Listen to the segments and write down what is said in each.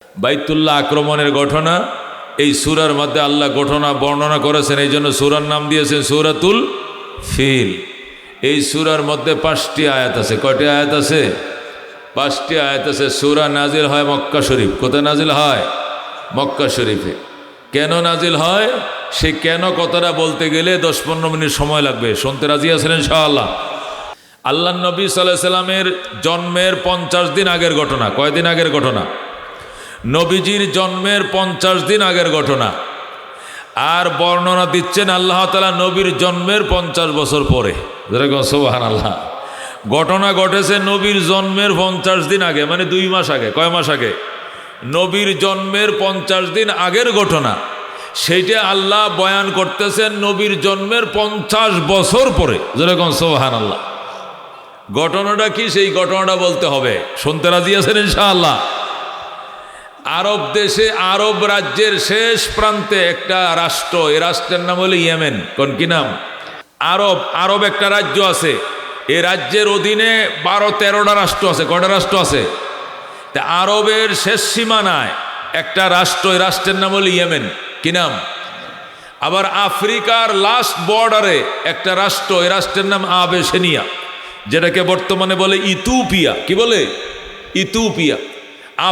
বাইতুল্লাহ আক্রমণের ঘটনা এই সূরার মধ্যে আল্লাহ ঘটনা বর্ণনা করেছেন, এই জন্য সূরার নাম দিয়েছেন সূরাতুল ফিল। এই সূরার মধ্যে 5টি আয়াত আছে। কয়টি আয়াত আছে? 5টি আয়াত আছে। সূরা নাজিল হয় মক্কা শরীফ। কোথায় নাজিল হয়? মক্কা শরীফে। কেন নাজিল হয়, সে কেন কথাটা বলতে গেলে 10-15 মিনিট সময় লাগবে। শুনতে রাজি আছেন ইনশাআল্লাহ? আল্লাহ নবী সাল্লাল্লাহু আলাইহি সাল্লামের জন্মের 50 দিন আগের ঘটনা। কয়দিন আগের ঘটনা? নবীজির জন্মের 50 দিন আগের ঘটনা। আর বর্ণনা দিচ্ছেন আল্লাহ তাআলা নবীর জন্মের 50 বছর পরে। যেরকম সুবহানাল্লাহ। ঘটনা ঘটেছে নবীর জন্মের 50 দিন আগে, মানে 2 মাস আগে। কয় মাস আগে? নবীর জন্মের 50 দিন আগের ঘটনা। সেইটা আল্লাহ বয়ান করতেছেন নবীর জন্মের 50 বছর পরে। যেরকম সুবহানাল্লাহ। ঘটনাটা কি, সেই ঘটনাটা বলতে হবে। শুনতে রাজি আছেন ইনশাআল্লাহ? আরব দেশে, আরব রাজ্যের শেষ প্রান্তে একটা রাষ্ট্র, এই রাষ্ট্রের নাম হলো ইয়েমেন। কোন কি নাম? আরব একটা রাজ্য আছে। এই রাজ্যের অধীনে 12-13টা রাষ্ট্র আছে। কয়টা রাষ্ট্র আছে? তা আরবের শেষ সীমানায় একটা রাষ্ট্র, এই রাষ্ট্রের নাম হলো ইয়েমেন। কি নাম? আবার আফ্রিকার লাস্ট বর্ডারে একটা রাষ্ট্র, এই রাষ্ট্রের নাম আবেশিনিয়া, যেটাকে বর্তমানে বলে ইথিওপিয়া। কি বলে? ইথিওপিয়া।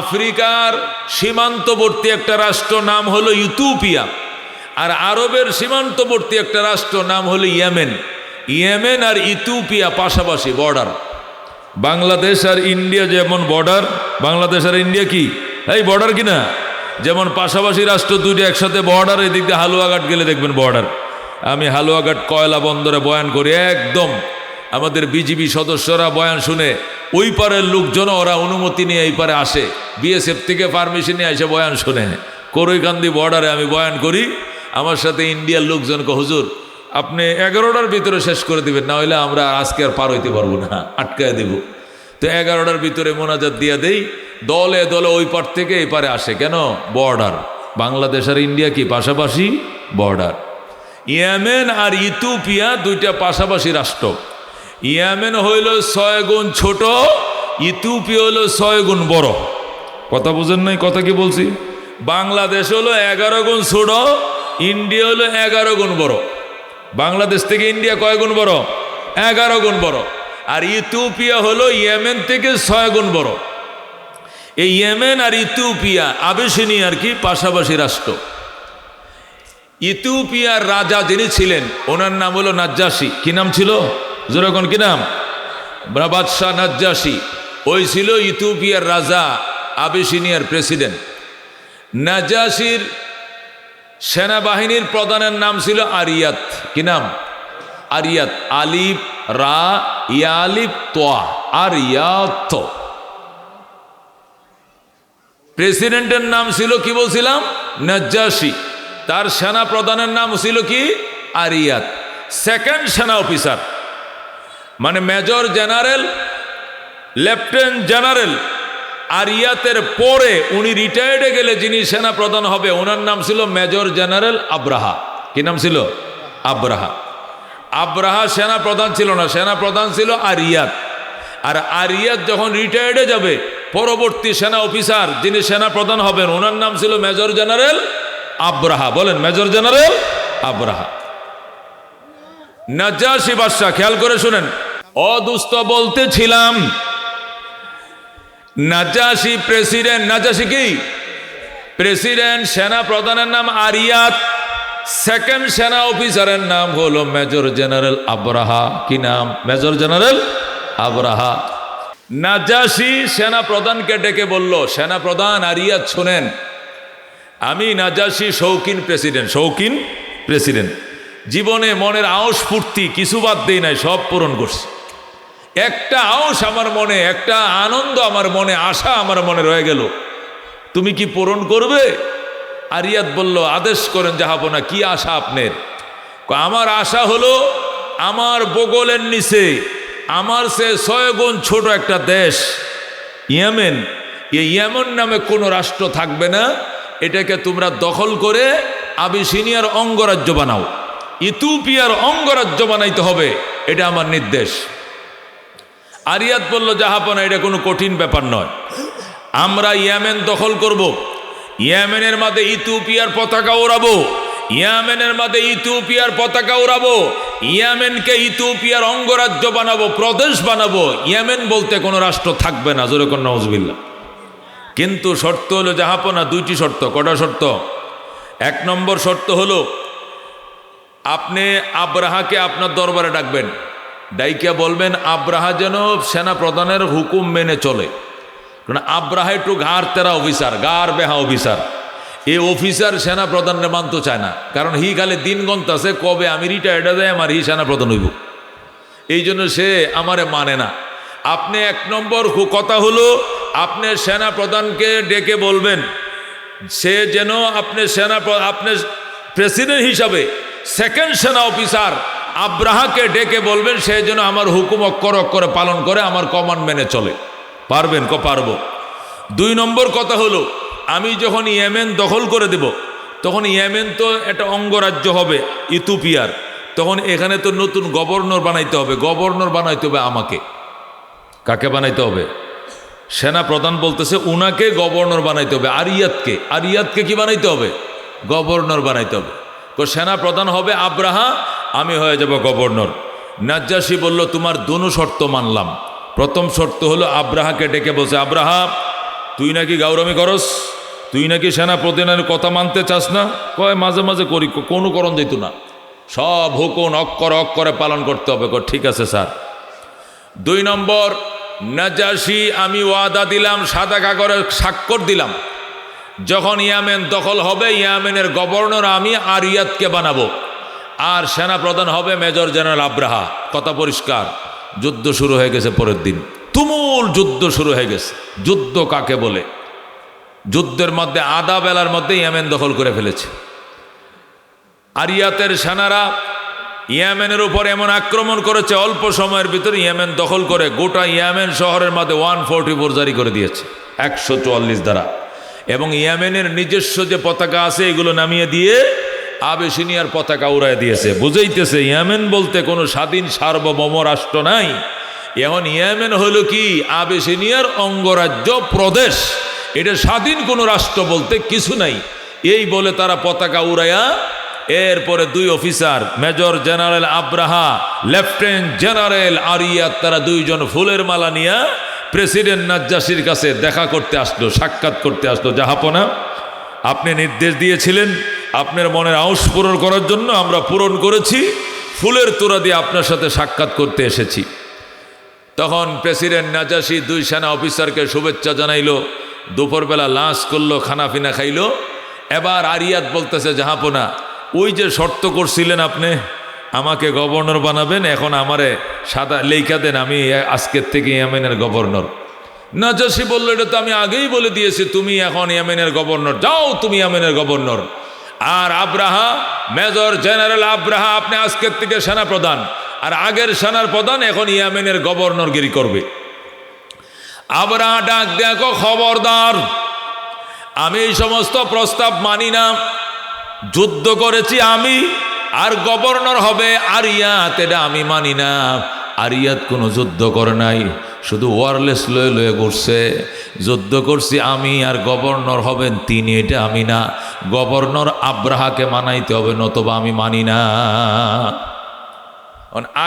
আফ্রিকার সীমান্তবর্তী একটা রাষ্ট্র নাম হলো ইথিওপিয়া, আর আরবের সীমান্তবর্তী একটা রাষ্ট্র নাম হলো ইয়েমেন। ইয়েমেন আর ইথিওপিয়া পাশাপাশি বর্ডার। বাংলাদেশ আর ইন্ডিয়া যেমন বর্ডার, বাংলাদেশ আর ইন্ডিয়া কি এই বর্ডার কিনা? যেমন পাশাপাশি রাষ্ট্র দুইটা একসাথে বর্ডার। এদিক দিয়ে হালুয়াঘাট গেলে দেখবেন বর্ডার। আমি হালুয়াঘাট কয়লা বন্দরে বয়ান করি, একদম আমাদের বিজিবি সদস্যরা বয়ান শুনে ওই পারের লোকজন ওরা অনুমতি নিয়ে এই পারে আসে, বিএসএফ থেকে পারমিশন নিয়ে এসে বয়ান শুনে। করইকান্দি বর্ডারে আমি বয়ান করি, আমার সাথে ইন্ডিয়ার লোকজনকে, হুজুর আপনি 11টার ভিতরে শেষ করে দিবেন, না হলে আমরা আজকে আর পার হইতে পারবো না, আটকায় দেব। তো 11টার ভিতরে মোনাজাত দিয়ে দেই, দলে দলে ওই পার থেকে এই পারে আসে। কেন? বর্ডার। বাংলাদেশ আর ইন্ডিয়া কি পাশাপাশি বর্ডার। ইয়েমেন আর ইথিওপিয়া দুইটা পাশাপাশি রাষ্ট্র। ইয়েমেন হইল 6 গুণ ছোট, ইথিওপিয়া হইল 6 গুণ বড়। কথা বুঝেন নাই? কথা কি বলছি? বাংলাদেশ হলো 11 গুণ ছোট, ইন্ডিয়া হলো 11 গুণ বড়। বাংলাদেশ থেকে ইন্ডিয়া কয় গুণ বড়? 11 গুণ বড়। আর ইথিওপিয়া হলো ইয়েমেন থেকে 6 গুণ বড়। এই ইয়েমেন আর ইথিওপিয়া আবেশিনিয়ার কি পাশাপাশি রাষ্ট্র। ইথিওপিয়ার রাজা যিনি ছিলেন, ওনার নাম হলো নাজ্জাশী। কি নাম ছিল? যেরকম কি নাম? বাদশাহ নাজ্জাশী। ওই ছিল ইথিওপিয়ার রাজা, আবেশিনিয়ার প্রেসিডেন্ট। নাজ্জাশীর সেনাবাহিনীর প্রধানের নাম ছিল আরিয়াত। কি নাম? আরিয়াত। আলিফ রা ইয়া আলিফ তোয়া, আরিয়াত। প্রেসিডেন্টের নাম ছিল কি বলছিলাম? নাজ্জাশী। তার সেনা প্রধানের নাম ছিল কি? আরিয়াত। সেকেন্ড সেনা অফিসার, মানে মেজর জেনারেল, লেফটেন্যান্ট জেনারেল আরিয়াতের পরে উনি রিটায়ার্ডে গেলে যিনি সেনা প্রধান হবে, ওনার নাম ছিল মেজর জেনারেল আব্রাহা। কি নাম ছিল? আব্রাহা। আব্রাহা সেনা প্রধান ছিল না, সেনা প্রধান ছিল আরিয়াত। আর আরিয়াত যখন রিটায়ার্ডে যাবে, পরবর্তী সেনা অফিসার যিনি সেনা প্রধান হবেন, ওনার নাম ছিল মেজর জেনারেল আব্রাহা। বলেন, মেজর জেনারেল আব্রাহা। নাজ্জাশী বাদশা, খেয়াল করে শুনেন। অদুস্ত বলতেছিলাম, নাজ্জাশী প্রেসিডেন্ট। নাজ্জাশী কি? প্রেসিডেন্ট। সেনা প্রধানের নাম আরিয়াত। সেকেন্ড সেনা অফিসারের নাম হলো মেজর জেনারেল আব্রাহা। কি নাম? Major general Abraha. নাজ্জাশী সেনা প্রধানকে ডেকে বলল, সেনা প্রধান আরিয়াত শোনেন, আমি নাজ্জাশী শৌখিন প্রেসিডেন্ট। শৌখিন প্রেসিডেন্ট। জীবনে মনের আওস ফুর্তি কিছু বাদ দেই নাই, সব পূরণ করছি। একটা আওস আমার মনে, একটা আনন্দ আমার মনে, আশা আমার মনে রয়ে গেল, তুমি কি পূরণ করবে? আরিয়াত বলল, আদেশ করেন জাহাপনা, কি আশা আপনার? আমার আশা হলো, আমার বগলের নিচে আমার সে 6 গুণ ছোট একটা দেশ ইয়েমেন, এই ইয়েমেন নামে কোনো রাষ্ট্র থাকবে না, এটাকে তোমরা দখল করে আবিসিনিয়ার অঙ্গরাজ্য বানাও, ইথিওপিয়ার অঙ্গরাজ্য বানাইতে হবে, এটা আমার নির্দেশ। আরিয়াত বলল, জাহাপনা, এটা কোনো কঠিন ব্যাপার নয়। আমরা ইয়েমেন দখল করব, ইয়েমেনের মধ্যে ইথিওপিয়ার পতাকা ওড়াবো, ইয়েমেনের মধ্যে ইথিওপিয়ার পতাকা উড়াবো, ইয়েমেনকে ইথিওপিয়ার অঙ্গরাজ্য বানাবো, প্রদেশ বানাবো, ইয়েমেন বলতে কোনো রাষ্ট্র থাকবে না, জোরে কোন নাউজুবিল্লাহ। কিন্তু শর্ত হলো জাহাপনা, দুইটি শর্ত। কটা শর্ত? এক নম্বর শর্ত হলো আপনি আব্রাহাকে আপনার দরবারে ডাকবেন, ডাইকা বলবেন আব্রাহা যেন সেনা প্রধানের হুকুম মেনে চলে। কারণ আব্রাহা একটু ঘাড় তেরা অফিসার, গার বেহা অফিসার। এই অফিসার সেনা প্রধানের মানতে চায় না, কারণ হি খালি দিন গন্ত আছে কবে আমি রিটায়ার্ড হয়ে আমার হি সেনা প্রধান হইব, এই জন্য সে আমারে মানে না। আপনি এক নম্বর কথা হলো আপনি সেনা প্রধানকে ডেকে বলবেন সে যেন আপনি প্রেসিডেন্ট হিসাবে সেকেন্ড সেনা অফিসার আব্রাহাকে ডেকে বলবেন সে যেন আমার হুকুম অক্ষর অক্ষরে পালন করে, আমার কমান্ড মেনে চলে। পারবেন? পারবো। দুই নম্বর কথা হলো আমি যখন ইয়েমেন দখল করে দেব তখন ইয়েমেন তো একটা অঙ্গরাজ্য হবে ইথিওপিয়ার, তখন এখানে তো নতুন গভর্নর বানাইতে হবে। গভর্নর বানাইতে হবে আমাকে। কাকে বানাইতে হবে? সেনা প্রধান বলতেছে উনাকে গভর্নর বানাইতে হবে। আরিয়াতকে কি বানাইতে হবে? গভর্নর বানাইতে হবে। সেনা প্রধান হবে আব্রাহা, আমি হয়ে যাব গভর্নর। নাজ্জাশী বলল তোমার দুনো শর্ত মানলাম। প্রথম শর্ত হলো আব্রাহাকে ডেকে বলছে, আব্রাহা তুই নাকি গাউরামি করস, তুই নাকি সেনা প্রধানের কথা মানতে চাস না? কয় মাঝে মাঝে করি, কোনো করণ যেত না, সব হুকুম অক্ষরে অক্ষরে পালন করতে হবে। ঠিক আছে স্যার। দুই নম্বর, নাজ্জাশী আমি ওয়াদা দিলাম, সাদা কাগজে স্বাক্ষর দিলাম, যখন ইয়েমেন দখল হবে ইয়েমেনের গভর্নর আমি আরিয়াতকে বানাবো, আর সেনা প্রধান হবে মেজর জেনারেল আব্রাহা। কথা পরিষ্কার। যুদ্ধ শুরু হয়ে গেছে। পরের দিন তুমুল যুদ্ধ শুরু হয়ে গেছে। যুদ্ধ কাকে বলে? যুদ্ধের মধ্যে আধা বেলার মধ্যে ইয়েমেন দখল করে ফেলেছে। আরিয়াতের সেনারা ইয়েমেনের উপর এমন আক্রমণ করেছে, অল্প সময়ের ভিতরে ইয়েমেন দখল করে গোটা ইয়েমেন শহরের মধ্যে 144 জারি করে দিয়েছে, 144 দ্বারা। এবং ইয়েমেনের নিজস্ব যে পতাকা আছে এগুলো নামিয়ে দিয়ে আবেসিনিয়ার পতাকা উড়াই দিয়েছে। বুঝাইতেছে ইয়েমেন বলতে কোনো স্বাধীন সার্বভৌম রাষ্ট্র নাই। এখন ইয়েমেন হলো কি আবেসিনিয়ার অঙ্গরাজ্য প্রদেশ, এটা স্বাধীন কোনো রাষ্ট্র বলতে কিছু নাই। এই বলে তারা পতাকা উড়াইয়া এরপরে দুই officer major general Abraha, lieutenant general Ariyat, তারা দুইজন ফুলের মালা নিয়ে প্রেসিডেন্ট নাজ্জাশীর কাছে দেখা করতে আসলো, সাক্ষাৎ করতে আসলো। জাহাপনা, আপনি নির্দেশ দিয়েছিলেন আপনার মনের আউস পূরণ করার জন্য, আমরা পূরণ করেছি, ফুলের তোড়া দিয়ে আপনার সাথে সাক্ষাৎ করতে এসেছি। তখন প্রেসিডেন্ট নাজ্জাশী দুই সেনা অফিসারকে শুভেচ্ছা জানাইল, দুপুরবেলা লাঞ্চ করলো, খানাফিনা খাইল। এবার আরিয়াত বলতেছে, জাহাপনা ওই যে শর্ত করছিলেন আপনি আমাকে গভর্নর বানাবেন, এখন আমারে সাদা লেখা দেন, আমি আজকের থেকে ইয়েমেনের গভর্নর। নাজ্জাশী বলল, এটা তো আমি আগেই বলে দিয়েছি, তুমি এখন ইয়েমেনের গভর্নর, যাও তুমি ইয়েমেনের গভর্নর। আর আব্রাহা, মেজর জেনারেল আব্রাহা, আপনি আজকের থেকে সেনা প্রধান, আর আগের সেনার প্রধান এখন ইয়েমেনের গভর্নরগিরি করবে। আব্রাহা ডাক দেখো, খবরদার, আমি এই সমস্ত প্রস্তাব মানি না। যুদ্ধ করেছি আমি, আর গভর্নর হবে আরিয়াত, এটা আমি মানি না। আরিয়াত কোনো যুদ্ধ করে নাই, শুধু ওয়ারলেস লয়ে লয়ে ঘুরছে। যুদ্ধ করছি আমি, আর গভর্নর হবেন তিনি, এটা আমি না। গভর্নর আব্রাহাকে মানাইতে হবে, নতবা আমি মানি না।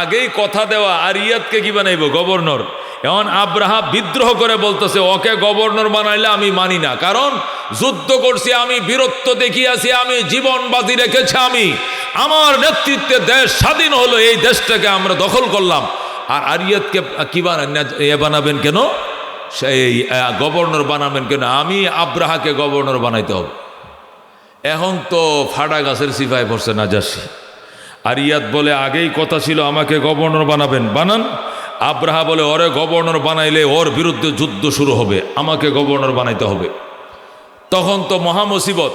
আগেই কথা দেওয়া, আরিয়াতকে কি বানাইব? গভর্নর। এখন আব্রাহা বিদ্রোহ করে বলতেছে, ওকে গভর্নর বানাইলে আমি মানি না, কারণ যুদ্ধ করছি আমি, বীরত্ব দেখিয়েছি আমি, জীবন বাজি রেখেছি আমি, আমার নেতৃত্বে দেশ স্বাধীন হলো, এই দেশটাকে আমরা দখল করলাম। আর আরিয়াতকে কি বানাবেন কেন? সেই গভর্নর বানাবেন কেন? আমি আব্রাহাকে গভর্নর বানাইতে হবে। এখন তো ফাটা গাছের সিপাই পড়ছে নাজ্জাশী। আরিয়াত বলে, আগেই কথা ছিল আমাকে গভর্নর বানাবেন, বানান। আব্রাহা বলে, ওরে গভর্নর বানাইলে ওর বিরুদ্ধে যুদ্ধ শুরু হবে, আমাকে গভর্নর বানাইতে হবে। তখন তো মহামুসিবত।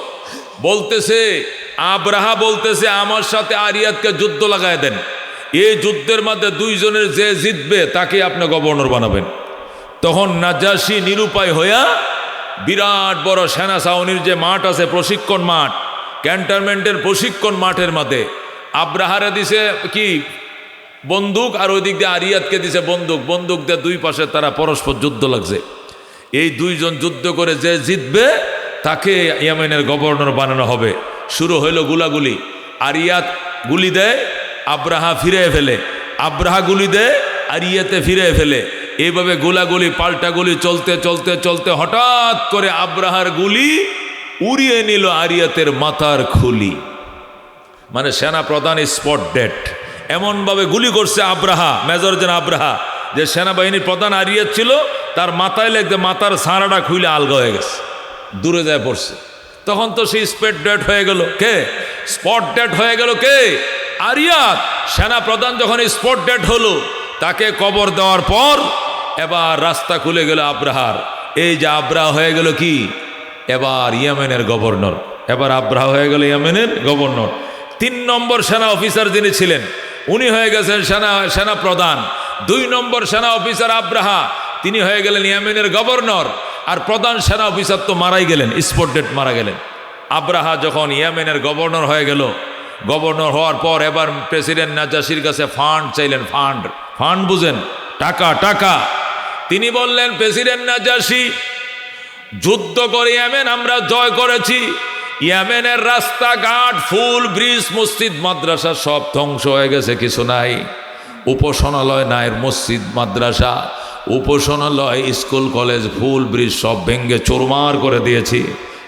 বলতেছে আব্রাহা বলতেছে, আমার সাথে আরিয়াতকে যুদ্ধ লাগায় দেন, এই যুদ্ধের মধ্যে দুইজনের যে জিতবে তাকে আপনি গভর্নর বানাবেন। তখন নাজ্জাশী নিরুপায় হইয়া বিরাট বড় সেনা ছাউনির যে মাঠ আছে, প্রশিক্ষণ মাঠ, ক্যান্টনমেন্টের প্রশিক্ষণ মাঠের মধ্যে আব্রাহারে দিছে কি বন্দুক, আর ওই দিক দিয়ে আরিয়াতকে দিছে বন্দুক। বন্দুক দিয়ে দুই পাশে তারা পরস্পর যুদ্ধ লাগছে। এই দুইজন যুদ্ধ করে যে জিতবে তাকে ইয়েমেনের গভর্নর বানানো হবে। শুরু হইল গুলাগুলি। আরিয়াত গুলি দেয়, আব্রাহা ফিরে ফেলে, আব্রাহা গুলি দেয়, আরিয়াতে ফিরে ফেলে। এইভাবে গুলাগুলি পাল্টা গুলি চলতে চলতে চলতে হঠাৎ করে আব্রাহার গুলি উড়িয়ে নিল আরিয়াতের মাথার খুলি। মানে সেনা প্রধান স্পট ডেড। এমনভাবে গুলি করছে আব্রাহা, মেজর জেনারেল আব্রাহা, যে সেনাবাহিনীর প্রধান আরিয়াত ছিল, তার মাথায় লেগে মাথার সারাটা খুলে আলগা হয়ে গেছে, দূরে যায় পড়ছে। তখন তো সেই স্পট ডেড হয়ে গেল কে? স্পট ডেড হয়ে গেল কে? আরিয়াত। সেনা প্রধান যখন স্পট ডেড হলো, তাকে কবর দেওয়ার পর এবার রাস্তা খুলে গেল আব্রাহার। এই যে আব্রাহা হয়ে গেল কি? এবার ইয়েমেনের গভর্নর। এবার আব্রাহা হয়ে গেল ইয়েমেনের গভর্নর। 3 নম্বর সেনা অফিসার যিনি ছিলেন, উনি হয়ে গেছেন সেনা প্রধান। 2 নম্বর সেনা অফিসার আব্রাহা, তিনি হয়ে গেলেন ইয়েমেনের গভর্নর। আর প্রধান সেনা অফিসার তো মারাই গেলেন, স্পট ডেড মারা গেলেন। আব্রাহা যখন ইয়েমেনের গভর্নর হয়ে গেল, গভর্নর হওয়ার পর এবার প্রেসিডেন্ট নাজাশির কাছে ফান্ড চাইলেন। ফান্ড বুঝেন? টাকা। তিনি বললেন, প্রেসিডেন্ট নাজাশি, যুদ্ধ করে ইয়েমেন আমরা জয় করেছি। ইয়েমেনের রাস্তাঘাট, ফুল ব্রিজ, মসজিদ মাদ্রাসা সব ধ্বংস হয়ে গেছে, কিছু নাই। উপাসনালয় নাই, মসজিদ মাদ্রাসা, উপাসনালয়, স্কুল কলেজ, ফুল ব্রিজ সব ভেঙ্গে চুরমার করে দিয়েছি।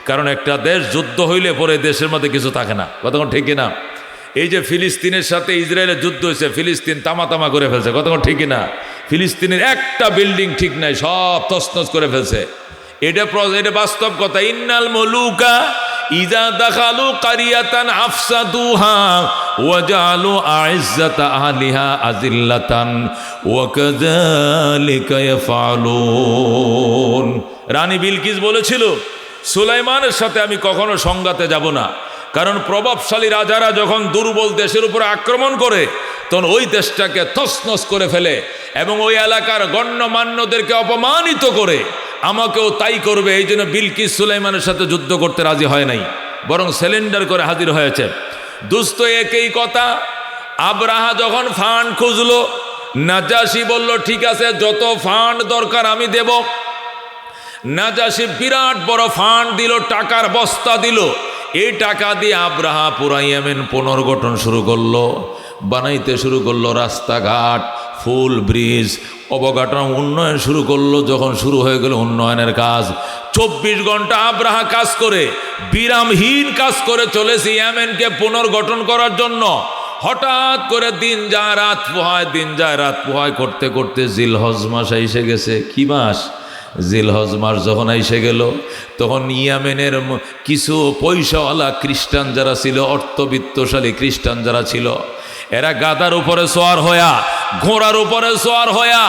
কারণ একটা দেশ যুদ্ধ হইলে পরে দেশের মধ্যে কিছু থাকে না। কতক্ষণ ঠিক না? এই যে ফিলিস্তিনের সাথে ইসরায়েলের যুদ্ধ হয়েছে, ফিলিস্তিন তামা করে ফেলছে। কতক্ষণ ঠিক না? ফিলিস্তিনের একটা বিল্ডিং ঠিক নাই, সব তছনছ করে ফেলছে। এটা বাস্তব কথা। ইন্নাল মুলুকা ইযা দাখালু কারিয়াতান আফসাদুহা ওয়া জাআলু আইজ্জাতা আহলিহা আযিল্লাতান ওয়া কাযালিকা ইয়াফআলুন। রানী বিলকিস বলেছিল, সুলাইমানের সাথে আমি কখনো সংঘাতে যাব না, কারণ প্রভাবশালী রাজারা যখন দুর্বল দেশের উপরে আক্রমণ করে, তখন ওই দেশটাকে তছনছ করে ফেলে এবং ওই এলাকার গণ্যমান্যদেরকে অপমানিত করে। আমাকেও তাই করবে। এই জন্য বিলকিস সুলাইমানের সাথে যুদ্ধ করতে রাজি হয় নাই, বরং সিলিন্ডার করে হাজির হয়েছে। দুস্থ একই কথা। আব্রাহা যখন ফান্ড খুঁজলো, নাজাশি বলল, ঠিক আছে, যত ফান্ড দরকার আমি দেব। নাজাশি বিরাট বড় ফান্ড দিল, টাকার বস্তা দিল। এই টাকা দিয়ে আব্রাহা পুরা ইয়েমেন পুনর্গঠন শুরু করলো, বানাইতে শুরু করলো রাস্তাঘাট, ফুল ব্রিজ, অবকাঠামো উন্নয়ন শুরু করলো। যখন শুরু হয়ে গেল উন্নয়নের কাজ, 24 ঘন্টা আব্রাহা কাজ করে, বিরামহীন কাজ করে চলেছে ইয়েমেনকে পুনর্গঠন করার জন্য। হঠাৎ করে দিন যায় রাত পোহায় করতে করতে জিলহজ মাস এসে গেছে। কি মাস? জিলহজ মাস যখন এসে গেল, তখন ইয়েমেনের কিছু পয়সাওয়ালা খ্রিস্টান যারা ছিল, অর্থবিত্তশালী খ্রিস্টান যারা ছিল, এরা গাদার উপরে সোয়ার হইয়া, ঘোড়ার উপরে সোয়ার হইয়া,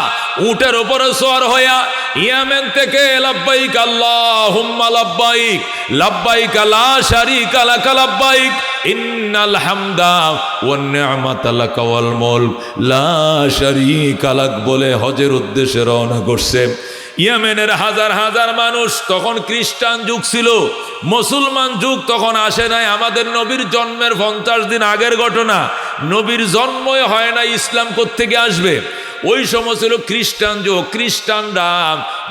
উটের উপরে সোয়ার হইয়া ইয়েমেন থেকে লাব্বাইক আল্লাহুম্মা লাব্বাইক, লাব্বাইক লা শারীকা লাক লাব্বাইক, ইন্নাল হামদা ওয়ান নি'মাতা লাক ওয়াল মুলক লা শারীকা লাক বলে হজের উদ্দেশ্যে রওনা করছে। ইয়েমেনের হাজার হাজার মানুষ, তখন খ্রিস্টান যুগ ছিল, মুসলমান যুগ তখন আসে নাই। আমাদের নবীর জন্মের 50 দিন আগের ঘটনা। নবীর জন্মই হয় না, ইসলাম কোত্থেকে আসবে? ওই সময় ছিল খ্রিস্টান যুগ। খ্রিস্টানরা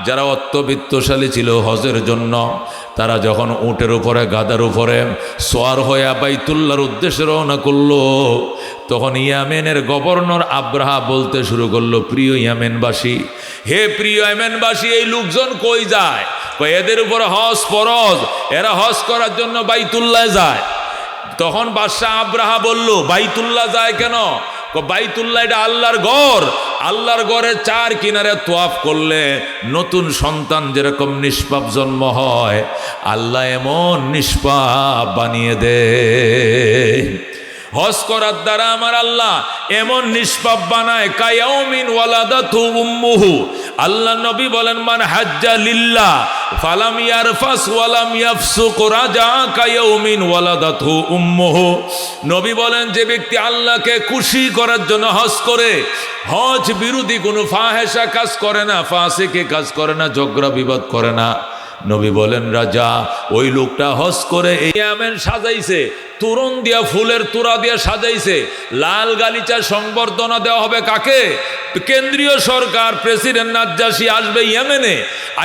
যারা অর্থবিত্তশালী ছিল হজের জন্য, তারা যখন উটের উপরে গাদার উপরে সোয়ার হয়ে বাইতুল্লাহর উদ্দেশ্যে রওনা করলো, তখন ইয়েমেনের গভর্নর আব্রাহা বলতে শুরু করলো, প্রিয় ইয়েমেনবাসী, হে প্রিয় ইয়েমেনবাসী, এই লোকজন কই যায়? এদের উপরে হজ ফরজ, এরা হজ করার জন্য বাইতুল্লাহ যায়। তখন বাদশাহ আব্রাহা বলল, বাইতুল্লাহ যায় কেন? বাইতুল্লাহ এটা আল্লাহর ঘর, আল্লাহর ঘরের 4 কিনারে তোয়াফ করলে নতুন সন্তান যেরকম নিষ্পাপ জন্ম হয়, আল্লাহ এমন নিষ্পাপ বানিয়ে দেয়। হজ করার দ্বারা আমার আল্লাহ এমন নিষ্পাপ বানায়, কায়াউমিন ওয়ালাদাতু উম্মুহু। আল্লাহ নবী বলেন, মান হাজ্জা লিল্লাহ ফালাম ইয়ারফাস ওয়ালাম ইয়াফসুক রাজা কায়াউমিন ওয়ালাদাতু উম্মুহু। নবী বলেন, যে ব্যক্তি আল্লাহকে খুশি করার জন্য হজ করে, হজ বিরোধী কোনো ফাহেসা কাজ করে না, ফাসিকে কাজ করে না, ঝগড়া বিবাদ করে না, নবী বলেন, রাজা ওই লোকটা হজ করে ইয়ামেন সাজাইছে, তোরণ দিয়া ফুলের তোড়া দিয়া সাজাইছে, লাল গালিচা সংবর্ধনা দেওয়া হবে কাকে? কেন্দ্রীয় সরকার, প্রেসিডেন্ট নাজ্জাশী আসবে ইয়েমেনে,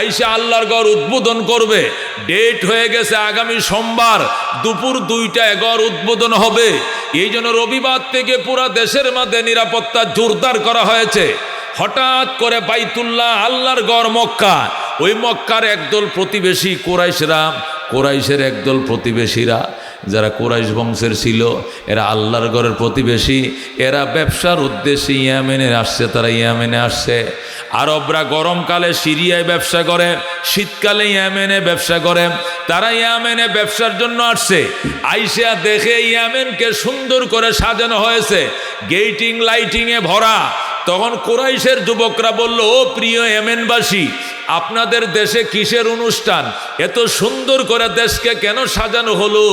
আইসা আল্লাহর ঘর উদ্বোধন করবে। ডেট হয়ে গেছে আগামী সোমবার দুপুর 2টায় ঘর উদ্বোধন হবে। এই জন্য রবিবার থেকে পুরা দেশের মধ্যে নিরাপত্তা জোরদার করা হয়েছে। হঠাৎ করে বাইতুল্লাহ আল্লাহর ঘর মক্কা, ওই মক্কার একদল প্রতিবেশী কুরাইশরা, কুরাইশের একদল প্রতিবেশীরা যারা কুরাইশ বংশের ছিল, এরা আল্লাহর ঘরের প্রতিবেশী, এরা ব্যবসার উদ্দেশ্যে ইয়েমেনে আসছে। তারা ইয়েমেনে আসছে। আরবরা গরমকালে সিরিয়ায় ব্যবসা করে, শীতকালে ইয়েমেনে ব্যবসা করে। তারা ইয়েমেনে ব্যবসার জন্য আসছে। আইসা দেখে ইয়েমেনকে সুন্দর করে সাজানো হয়েছে, গেটিং লাইটিংয়ে ভরা। তখন কুরাইশের যুবকরা বলল, ও প্রিয় ইয়েমেনবাসী, আপনাদের দেশে কিসের অনুষ্ঠান? এত সুন্দর করে দেশকে কেন সাজানো হলো?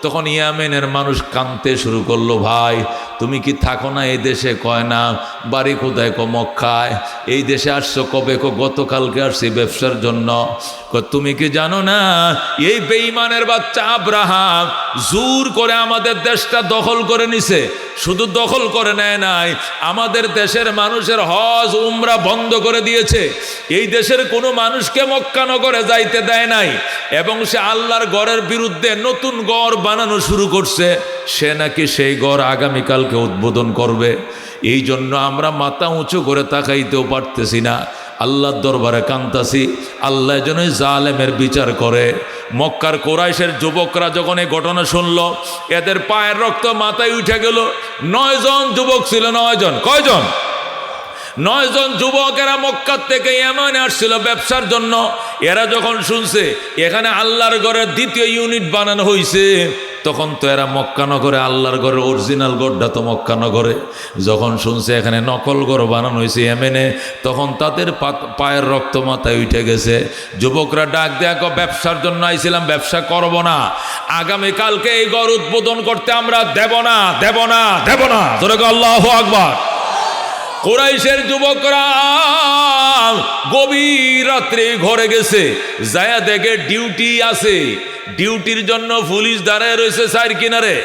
তখন ইয়ামেনের মানুষ কাঁদতে শুরু করলো, ভাই তুমি কি থাকো না এই দেশে? কয় না। বাড়ি কোথায়? মক্কায়। এই দেশে আসছো কবে? গতকালকে আসছি ব্যবসার জন্য। তুমি কি জানো না এই বেঈমানের বাচ্চা আব্রাহাম জোর করে আমাদের দেশটা দখল করে নিছে? শুধু দখল করে নেয় নাই, আমাদের দেশের মানুষের হজ উমরা বন্ধ করে দিয়েছে। এই দেশের কোনো মানুষকে মক্কা নগরে যাইতে দেয় নাই, এবং সে আল্লাহর ঘরের বিরুদ্ধে নতুন ঘর বানানো শুরু করছে। সে নাকি সেই ঘর আগামীকালকে উদ্বোধন করবে। এই জন্য আমরা মাথা উঁচু করে তাকাইতেও পারতেছি না, আল্লাহর দরবারে কান্তাছি, আল্লাহ যেন জালেমের বিচার করে। মক্কার কুরাইশের যুবকরা যখন এই ঘটনা শুনল, এদের পায়ের রক্ত মাথায় উঠে গেল। 9 জন যুবক ছিল। 9 জন। কয়জন? 9 জন যুবক। এরা মক্কার থেকে ইয়েমেনে আসছিল ব্যবসার জন্য। এরা যখন শুনছে এখানে আল্লাহর ঘরের দ্বিতীয় ইউনিট বানানো হয়েছে, তখন তো এরা মক্কানগরে, আল্লাহর ঘরের অরিজিনাল গড়টা তো মক্কানগরে, যখন শুনছে এখানে নকল ঘর বানানো হয়েছে ইয়েমেনে, তখন তাদের পায়ের রক্ত মাথায় উঠে গেছে। যুবকরা ডাক দেয়া, ব্যবসার জন্য আইছিলাম, ব্যবসা করব না, আগামীকালকে এই ঘর উদ্বোধন করতে আমরা দেব না, দেব না, দেব না। তোরা আল্লাহু আকবার। কুরাইশের যুবকরা গভীর রাত্রে ঘরে গেছে, যায়া দেখে ডিউটি আছে। ডিউটির জন্য পুলিশ দাঁড়ায় রয়েছে চার কিনারে,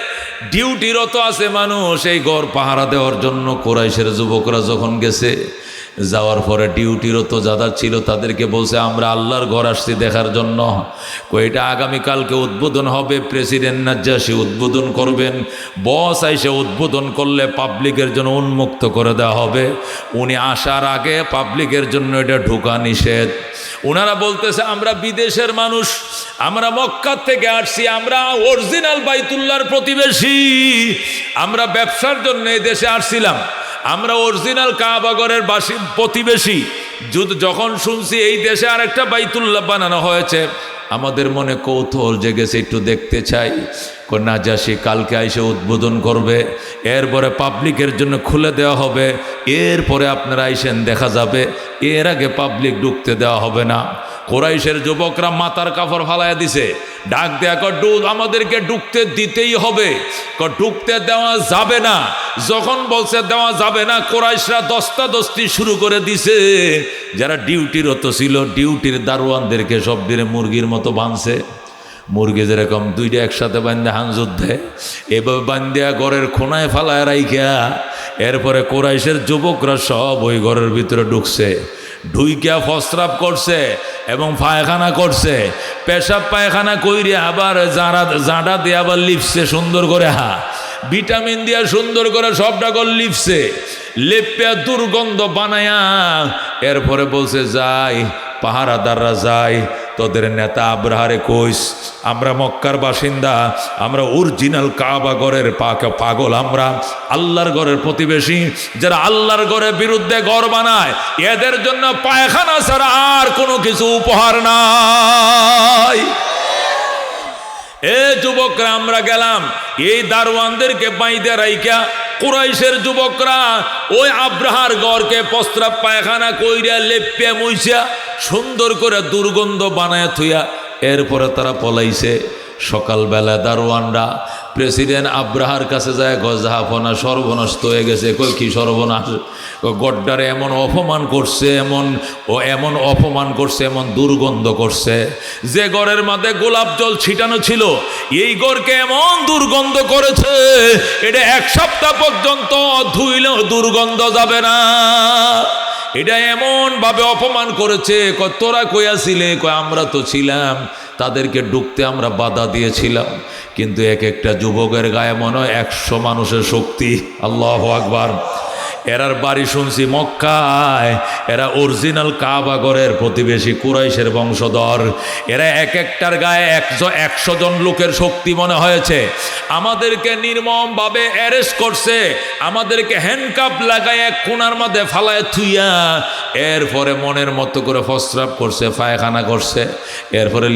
ডিউটিরত আছে মানুষ এই ঘর পাহারা দেওয়ার জন্য। কুরাইশের যুবকরা যখন গেছে, যাওয়ার পরে ডিউটিরত যারা ছিল তাদেরকে বলছে, আমরা আল্লাহর ঘর আসছি দেখার জন্য। এটা আগামীকালকে উদ্বোধন হবে, প্রেসিডেন্ট নাজ্জাশী উদ্বোধন করবেন। বস আইসে উদ্বোধন করলে পাবলিকের জন্য উন্মুক্ত করে দেওয়া হবে। উনি আসার আগে পাবলিকের জন্য এটা ঢোকা নিষেধ। ওনারা বলতেছে, আমরা বিদেশের মানুষ, আমরা মক্কার থেকে আসছি, আমরা অরিজিনাল বাইতুল্লাহর প্রতিবেশী, আমরা ব্যবসার জন্য এই দেশে আসছিলাম, আমরা অরিজিনাল কাবাগরের প্রতিবেশী। যখন শুনছি এই দেশে আর একটা বাইতুল্লাহ বানানো হয়েছে, আমাদের মনে কৌতূহল জেগেছে, একটু দেখতে চাই। নাজ্জাশী কালকে এসে উদ্বোধন করবে, এরপরে পাবলিকের জন্য খুলে দেওয়া হবে, এরপরে আপনারা আইসেন দেখা যাবে, এর আগে পাবলিক ঢুকতে দেওয়া হবে না। কুরাইশের যুবকরা মাথার কাপড় ফালাইয়া দিছে, ডাক দেয়া, আমাদেরকে ঢুকতে দিতেই হবে, ঢুকতে দেওয়া যাবে না। যখন বলছে দেওয়া যাবে না, কুরাইশরা দস্তাদস্তি শুরু করে দিছে। যারা ডিউটিরত ছিল, ডিউটির দারোয়ানদেরকে সব দিনে মুরগির মতো বাঁধছে। মুরগি যেরকম দুইটা একসাথে বান্ধে হাঁজুর দেয়, এভাবে বান্ধিয়া ঘরের কোনায় ফালায় রাইখা, এরপরে কুরাইশের যুবকরা সব ওই ঘরের ভিতরে ঢুকছে। ঢুইকা প্রস্রাব করছে এবং পায়খানা করছে। পেশাব পায়খানা কইরে আবার জাঁড়া দিয়ে আবার লিপছে সুন্দর করে, ভিটামিন দিয়া সুন্দর করে সবটা করে লিপছে। লেপা দুর্গন্ধ বানায়া এরপরে বলছে, যাই পাহারাদাররা যাই, তোদের নেতা আব্রাহারে কইস, আমরা মক্কার বাসিন্দা, আমরা অরিজিনাল কাবা ঘরের পাগল, আমরা আল্লাহর ঘরের প্রতিবেশী। যারা আল্লাহর ঘরের বিরুদ্ধে ঘর বানায়, এদের জন্য পায়খানা ছাড়া আর কোনো কিছু উপহার নাই। এ যুবকরা, আমরা গেলাম, এই দারোয়ানদেরকে বাইদে রাইখা কুরাইশের যুবকরা ওই আব্রাহার ঘরকে প্রস্রাব পায়খানা কইরা লেপে মুইছা সুন্দর করে দুর্গন্ধ বানায় থুইয়া এরপরে তারা পলাইছে। সকালবেলা দারোয়ানরা প্রেসিডেন্ট আব্রাহার কাছে যায়, গজাহাফনা সর্বনষ্ট হয়ে গেছে। কই কি সর্বনাশ? গড্ডারে এমন অপমান করছে, এমন অপমান করছে, এমন দুর্গন্ধ করছে যে ঘরের মধ্যে গোলাপ জল ছিটানো ছিল এই ঘরকে এমন দুর্গন্ধ করেছে, এটা 1 সপ্তাহ পর্যন্ত ধুইলেও দুর্গন্ধ যাবে না। এটা এমন ভাবে অপমান করেছে। তোরা কইয়াছিলে? কয় আমরা তো ছিলাম, তাদেরকে ঢুকতে আমরা বাধা দিয়েছিলাম, কিন্তু এক একটা যুবকের গায়ে মনে হয় 100 মানুষের শক্তি। আল্লাহু আকবার। এরার বাড়ি শুনছি মক্কায়, এরা অরিজিনাল কাবা ঘরের প্রতিবেশী কুরাইশের বংশধর। এরা এক একটার গায়ে 100 জন লোকের শক্তি মনে হয়েছে। আমাদেরকে নির্মমভাবে অ্যারেস্ট করছে, আমাদেরকে হ্যান্ডকাপ লাগায় এক কোণার মধ্যে ফালায় থুইয়া, এরপরে মনের মতো করে প্রস্রাব করছে, পায়খানা করছে, এরপরে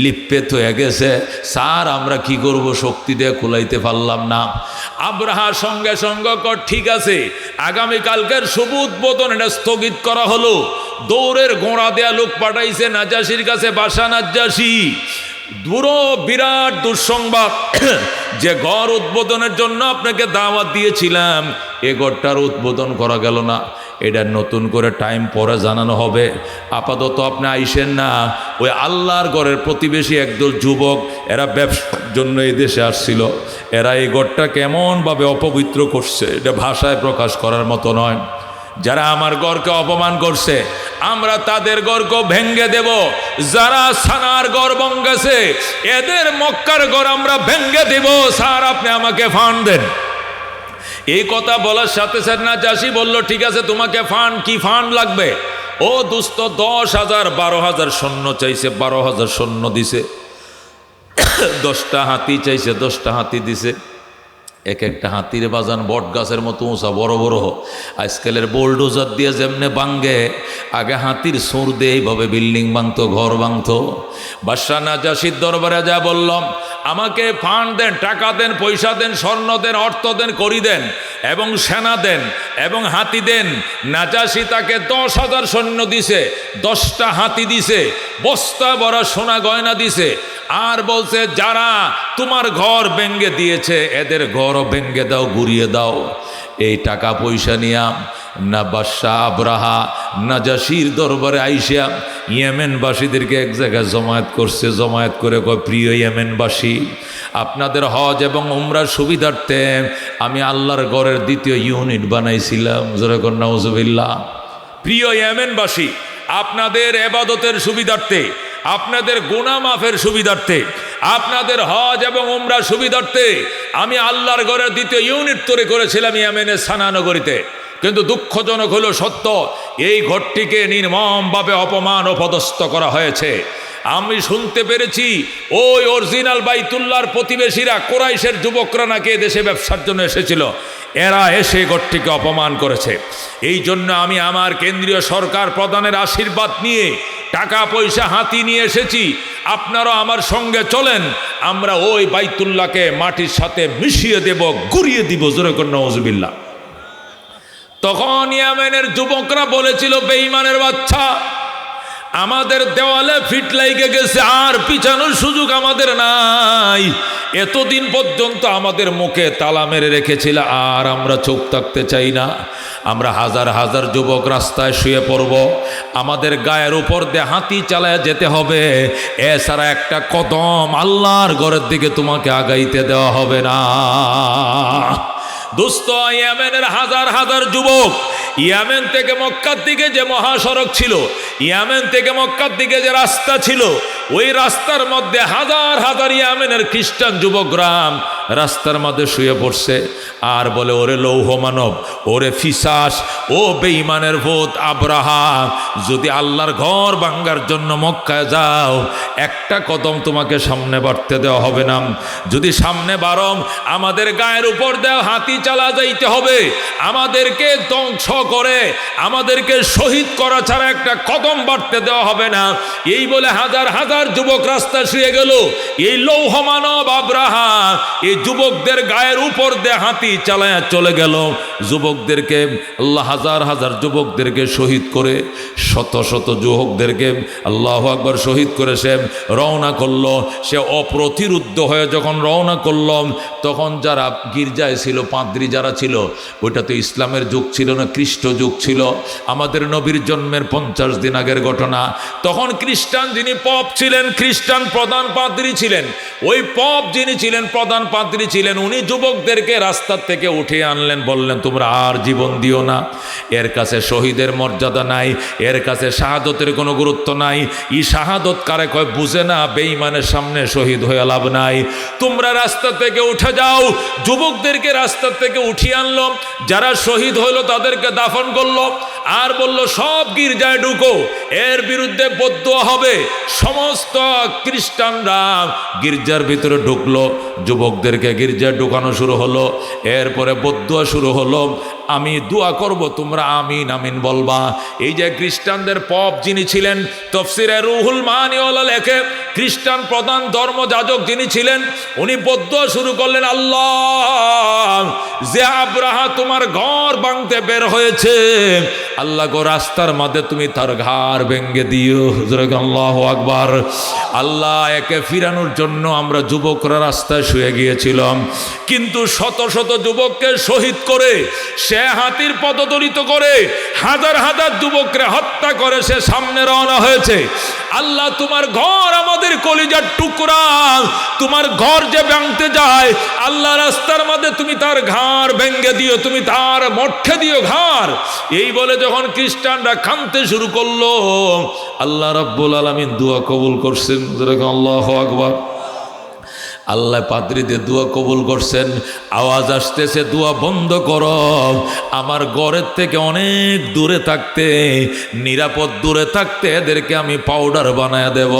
লিপে থয়ে গেছে। স্যার আমরা কি করব, শক্তি দিয়ে কুলাইতে পারলাম না। আব্রাহার সঙ্গে সঙ্গে ঠিক আছে, আগামীকালকের শুভ উদ্বোধন এটা স্থগিত করা হলো। দৌড়ের গোড়া দেয়া লোক পাঠাইছে নাজ্জাশীর কাছে, বাদশা নাজ্জাশী। বিরাট দুঃসংবাদ যে ঘর উদ্বোধনের জন্য আপনাকে দাওয়াত দিয়েছিলাম, এ ঘরটার উদ্বোধন করা গেল না। এটা নতুন করে টাইম পরে জানানো হবে, আপাতত আপনি আইসেন না। ওই আল্লাহর ঘরের প্রতিবেশী একদল যুবক, এরা ব্যবসার জন্য এই দেশে আসছিল, এরা এই ঘরটা কেমনভাবে অপবিত্র করছে, এটা ভাষায় প্রকাশ করার মতো নয়। যারা আমার ঘরকে অপমান করছে আমরা তাদের ঘরকে ভেঙ্গে দেব। যারা সানার ঘর ভেঙ্গেছে এদের মক্কার ঘর আমরা ভেঙ্গে দেব। স্যার আপনি আমাকে ফান্ড দেন। এই কথা বলার সাথে সাথে নাজ্জাশী বলল, ঠিক আছে তোমাকে ফান্ড, কি ফান্ড লাগবে? ও দোস্ত 10,000 12,000 সৈন্য চাইছে, 12,000 সৈন্য দিছে। 10টা হাতি চাইছে, 10টা হাতি দিছে। এক একটা হাতির বাজান বট গাছের মতো উঁচা বড় বড়। আজকালের বোলডোজার দিয়ে যেমনে ভাঙ্গে, আগে হাতির সুর দিয়ে এইভাবে বিল্ডিং ভাঙতো, ঘর ভাঙতো। বাদশা নাজ্জাশীর দরবারে যা বললাম, আমাকে ফান্ড দেন, টাকা দেন, পয়সা দেন, স্বর্ণ দেন, অর্থ দেন, করি দেন, এবং সেনা দেন এবং হাতি দেন। নাজ্জাশী তাকে 10,000 সৈন্য দিছে, 10টা হাতি দিছে, বস্তা ভরা সোনা গয়না দিছে, আর বলছে যারা তোমার ঘর ভেঙ্গে দিয়েছে এদের ঘরও ভেঙ্গে দাও, গুড়িয়ে দাও। এই টাকা পয়সা নিয়া না বাদশা আব্রাহা নাজ্জাশীর দরবারে আইসা ইয়েমেনবাসীদেরকে এক জায়গায় জমায়েত করছে। জমায়েত করে কয়, প্রিয় ইয়েমেনবাসী, আপনাদের হজ এবং উমরার সুবিধার্থে আমি আল্লাহর ঘরের 2য় ইউনিট বানাইছিলাম। জোরে কর নাউজুবিল্লাহ। প্রিয় ইয়েমেনবাসী, আপনাদের ইবাদতের সুবিধার্থে, আপনাদের গুনাহ মাফের সুবিধার্থে, আপনাদের হজ এবং উমরার সুবিধার্থে আমি আল্লাহর ঘরের 2য় ইউনিট তৈরি করেছিলাম ইয়েমেনের সানা নগরীতে। কিন্তু দুঃখজনক হলো সত্য, এই ঘরটিকে নির্মমভাবে অপমান ও পদস্থ করা হয়েছে। আমি শুনতে পেরেছি ওই অরিজিনাল বাইতুল্লাহর প্রতিবেশীরা, কুরাইশের যুবকরা নাকি দেশে ব্যবসার জন্য এসেছিল, এরা এসে ঘরটিকে অপমান করেছে। এই জন্য আমি আমার কেন্দ্রীয় সরকার প্রধানের আশীর্বাদ নিয়ে টাকা পয়সা হাতি নিয়ে এসেছি। আপনারা আমার সঙ্গে চলেন, আমরা ওই বাইতুল্লাহকে মাটির সাথে মিশিয়ে দেব, গুড়িয়ে দিব। জোরে কর নাউজুবিল্লাহ। তখন ইয়েমেনের যুবকরা বলেছিল, বেঈমানের বাচ্চা, আমাদের দেওয়ালে ফিট লাইগে গেছে, আর পিছানোর সুযোগ আমাদের নাই। এতদিন পর্যন্ত আমাদের মুখে তালা মেরে রেখেছিল, আর আমরা চোখ থাকতে চাই না। আমরা হাজার হাজার যুবক রাস্তায় শুয়ে পড়ব, আমাদের গায়ের উপর দিয়ে হাতি চালায় যেতে হবে, এছাড়া একটা কদম আল্লাহর ঘরের দিকে তোমাকে আগাইতে দেওয়া হবে না। দোস্ত, ইয়েমেনের হাজার হাজার যুবক, ইয়েমেন থেকে মক্কার দিকে যে মহাসড়ক ছিল, ইয়েমেন থেকে মক্কার দিকে যে রাস্তা ছিল, ওই রাস্তার মধ্যে হাজার হাজার ইয়েমেনের খ্রিস্টান যুবকরা রাস্তার মধ্যে শুয়ে পড়ছে আর বলে, ওরে লৌহ মানব, ওরে ফিসাস, ও বেঈমানের ভূত আব্রাহা, যদি আল্লাহর ঘর ভাঙ্গার জন্য মক্কায় যাও, একটা কদম তোমাকে সামনে বাড়তে দেওয়া হবে না। যদি সামনে বাড়ো, আমাদের গায়ের উপর দেওয়া হাতি চালা যাইতে হবে, আমাদেরকে ধ্বংস করে আমাদেরকে শহীদ করা ছাড়া একটা কদম বাড়তে দেওয়া হবে না। এই বলে হাজার হাজার যুবক রাস্তা শুয়ে গেল। এই লৌহ মানব আব্রাহা এই যুবকদের গায়ের উপর দিয়ে হাতি চালায়া চলে গেল। যুবকদেরকে আল্লাহ হাজার হাজার যুবকদেরকে শহীদ করে, শত শত যুবকদেরকে আল্লাহু আকবার শহীদ করে সে রওনা করলো। সে অপ্রতিরুদ্ধ হয়ে যখন রওনা করল, তখন যারা গির্জায় ছিল, পাদ্রী যারা ছিল, ওইটা তো ইসলামের যুগ ছিল না, খ্রিস্ট যুগ ছিল। আমাদের নবীর জন্মের 50 দিন আগের ঘটনা। তখন খ্রিস্টান যিনি পপ ছিলেন, খ্রিস্টান প্রধান পাদ্রী ছিলেন, ওই পপ যিনি ছিলেন, প্রধান পাদ্রী ছিলেন, উনি যুবকদেরকে রাস্তার থেকে উঠিয়ে আনলেন, বললেন তোমরা আর জীবন দিও না, এর কাছে শহীদের মর্যাদা নাই, এর কাছে শাহাদতের কোনো গুরুত্ব নাই। ই শাহাদত কারে কয় বুঝে না, বেঈমানের সামনে শহীদ হয়ে লাভ নাই। তোমরা রাস্তা থেকে উঠে যাও। যুবকদেরকে রাস্তা থেকে উঠিয়ে আনলো, যারা শহীদ হইলো তাদেরকে দাফন করলো, আর বলল সব গির্জায় ঢুকো, এর বিরুদ্ধে বদদোয়া হবে। সমস্ত খ্রিস্টানরা গির্জার ভিতরে ঢুকলো, যুবকদেরকে গির্জায় ঢুকানো শুরু হলো। এরপরে বদদোয়া শুরু হলো, আমি দোয়া করব, তোমরা আমিন আমিন বলবা। এই যে খ্রিস্টানদের পপ যিনি ছিলেন, তাফসীরে রুহুল মানিওয়ালা লেখে, খ্রিস্টান প্রধান ধর্মযাজক যিনি ছিলেন, উনি বদদোয়া শুরু করলেন, আল্লাহ যে আব্রাহা তোমার ঘর ভাঙতে বের হয়েছে, আল্লাহ গো রাস্তার মধ্যে তুমি তার ঘাড় ভেঙে দিও। আল্লাহু আকবার। আল্লাহ একে ফিরানোর জন্য আমরা যুবকরা রাস্তায় শুয়ে গিয়েছিলাম, কিন্তু শত শত যুবককে শহীদ করে, সে হাতির পদদলিত করে, হাজার হাজার যুবককে হত্যা করে সে সামনে রওনা হয়েছে। আল্লাহ তোমার ঘর আমাদের কলিজার টুকরা, তোমার ঘর যে ভাঙতে যায়, আল্লাহ রাস্তার মধ্যে তুমি তার ঘাড় ভেঙে দিও, তুমি তার মঠে দিও ঘাড়। এই বলে যখন খ্রিস্টানরা কাঁদতে শুরু করলো, আল্লাহ রাব্বুল আলামিন দোয়া কবুল করছেন। আল্লাহু আকবার। আল্লাহ পাদ্রীদের দোয়া কবুল করছেন। আওয়াজ আসতেছে, দোয়া বন্ধ করো, আমার ঘরের থেকে অনেক দূরে থাকতে, নিরাপদ দূরে থাকতে এদেরকে আমি পাউডার বানায় দেব।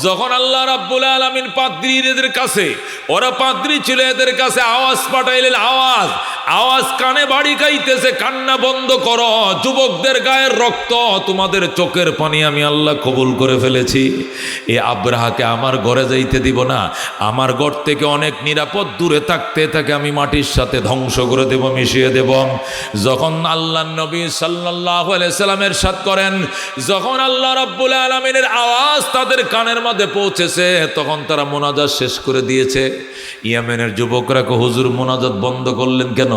যখন আল্লাহ রাব্বুল আলামিন পাদ্রীদের কাছে, ওরা পাদ্রী ছিল, এদের কাছে আওয়াজ পাঠাইলেন, আওয়াজ আওয়াজ কানে বাড়ি খাইতেছে, কান্না বন্ধ করো, যুবকদের গায়ের রক্ত, তোমাদের চোখের পানি আমি আল্লাহ কবুল করে ফেলেছি। এ আব্রাহাকে আমার ঘরে যাইতে দিব না, আমার ঘর থেকে অনেক নিরাপদ দূরে থাকতে তাকে আমি মাটির সাথে ধ্বংস করে দেব, মিশিয়ে দেব। যখন আল্লাহ নবী সাল্লাল্লাহু আলাইহি সাল্লামের সাথ করেন, যখন আল্লাহ রাব্বুল আলামিনের আওয়াজ তাদের কানের মধ্যে পৌঁছেছে, তখন তারা মোনাজাত শেষ করে দিয়েছে। ইয়েমেনের যুবকরা কো হুজুর মোনাজাত বন্ধ করলেন কেন?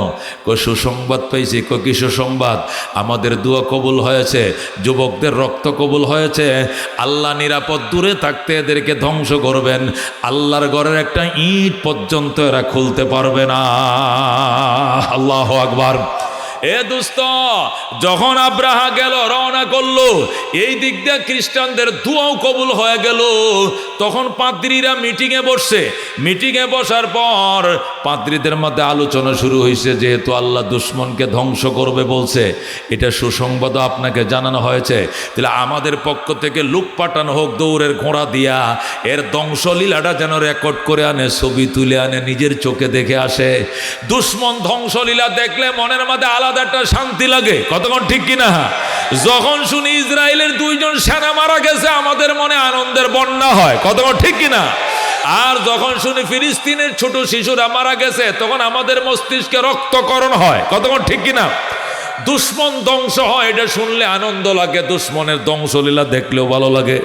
কো সুসংবাদ পাইছি। কো কি সুসংবাদ? আমাদের দোয়া কবুল হয়েছে, যুবকদের রক্ত কবুল হয়েছে, আল্লাহ নিরাপদ দূরে থাকতে এদেরকে ধ্বংস করবেন, আল্লাহর ঘরের একটা ইট পর্যন্ত এরা খুলতে পারবে না। আল্লাহু আকবার। এ দোস্ত, যখন আব্রাহা গেল, রওনা করলো, এই দিক দিয়ে খ্রিস্টানদের দোয়াও কবুল হয়ে গেল। তখন পাদ্রীরা মিটিংয়ে বসছে। মিটিংয়ে বসার পর পাদ্রীদের মধ্যে আলোচনা শুরু হয়েছে, যেহেতু আল্লাহ দুশ্মনকে ধ্বংস করবে বলছে, এটা সুসংবাদ আপনাকে জানানো হয়েছে, তাহলে আমাদের পক্ষ থেকে লোক পাঠানো হোক, দৌড়ের ঘোড়া দিয়া এর ধ্বংসলীলাটা যেন রেকর্ড করে আনে, ছবি তুলে আনে, নিজের চোখে দেখে আসে। দুশ্মন ধ্বংসলীলা দেখলে মনের মধ্যে আলাদা একটা শান্তি লাগে, কতক্ষণ ঠিক কিনা? যখন শুনি ইসরায়েলের 2 জন সেনা মারা গেছে, আমাদের মনে আনন্দের বন্যা হয়, কতক্ষণ ঠিক কিনা? আর যখন শুনি ফিলিস্তিনের ছোট শিশুরা মারা গেছে, তখন আমাদের মস্তিষ্কে রক্তকরণ হয়, কতক্ষণ ঠিক কিনা? দুশ্মন ধ্বংস হয়, এটা শুনলে আনন্দ লাগে, দুশ্মনের ধ্বংসলীলা দেখলেও ভালো লাগে।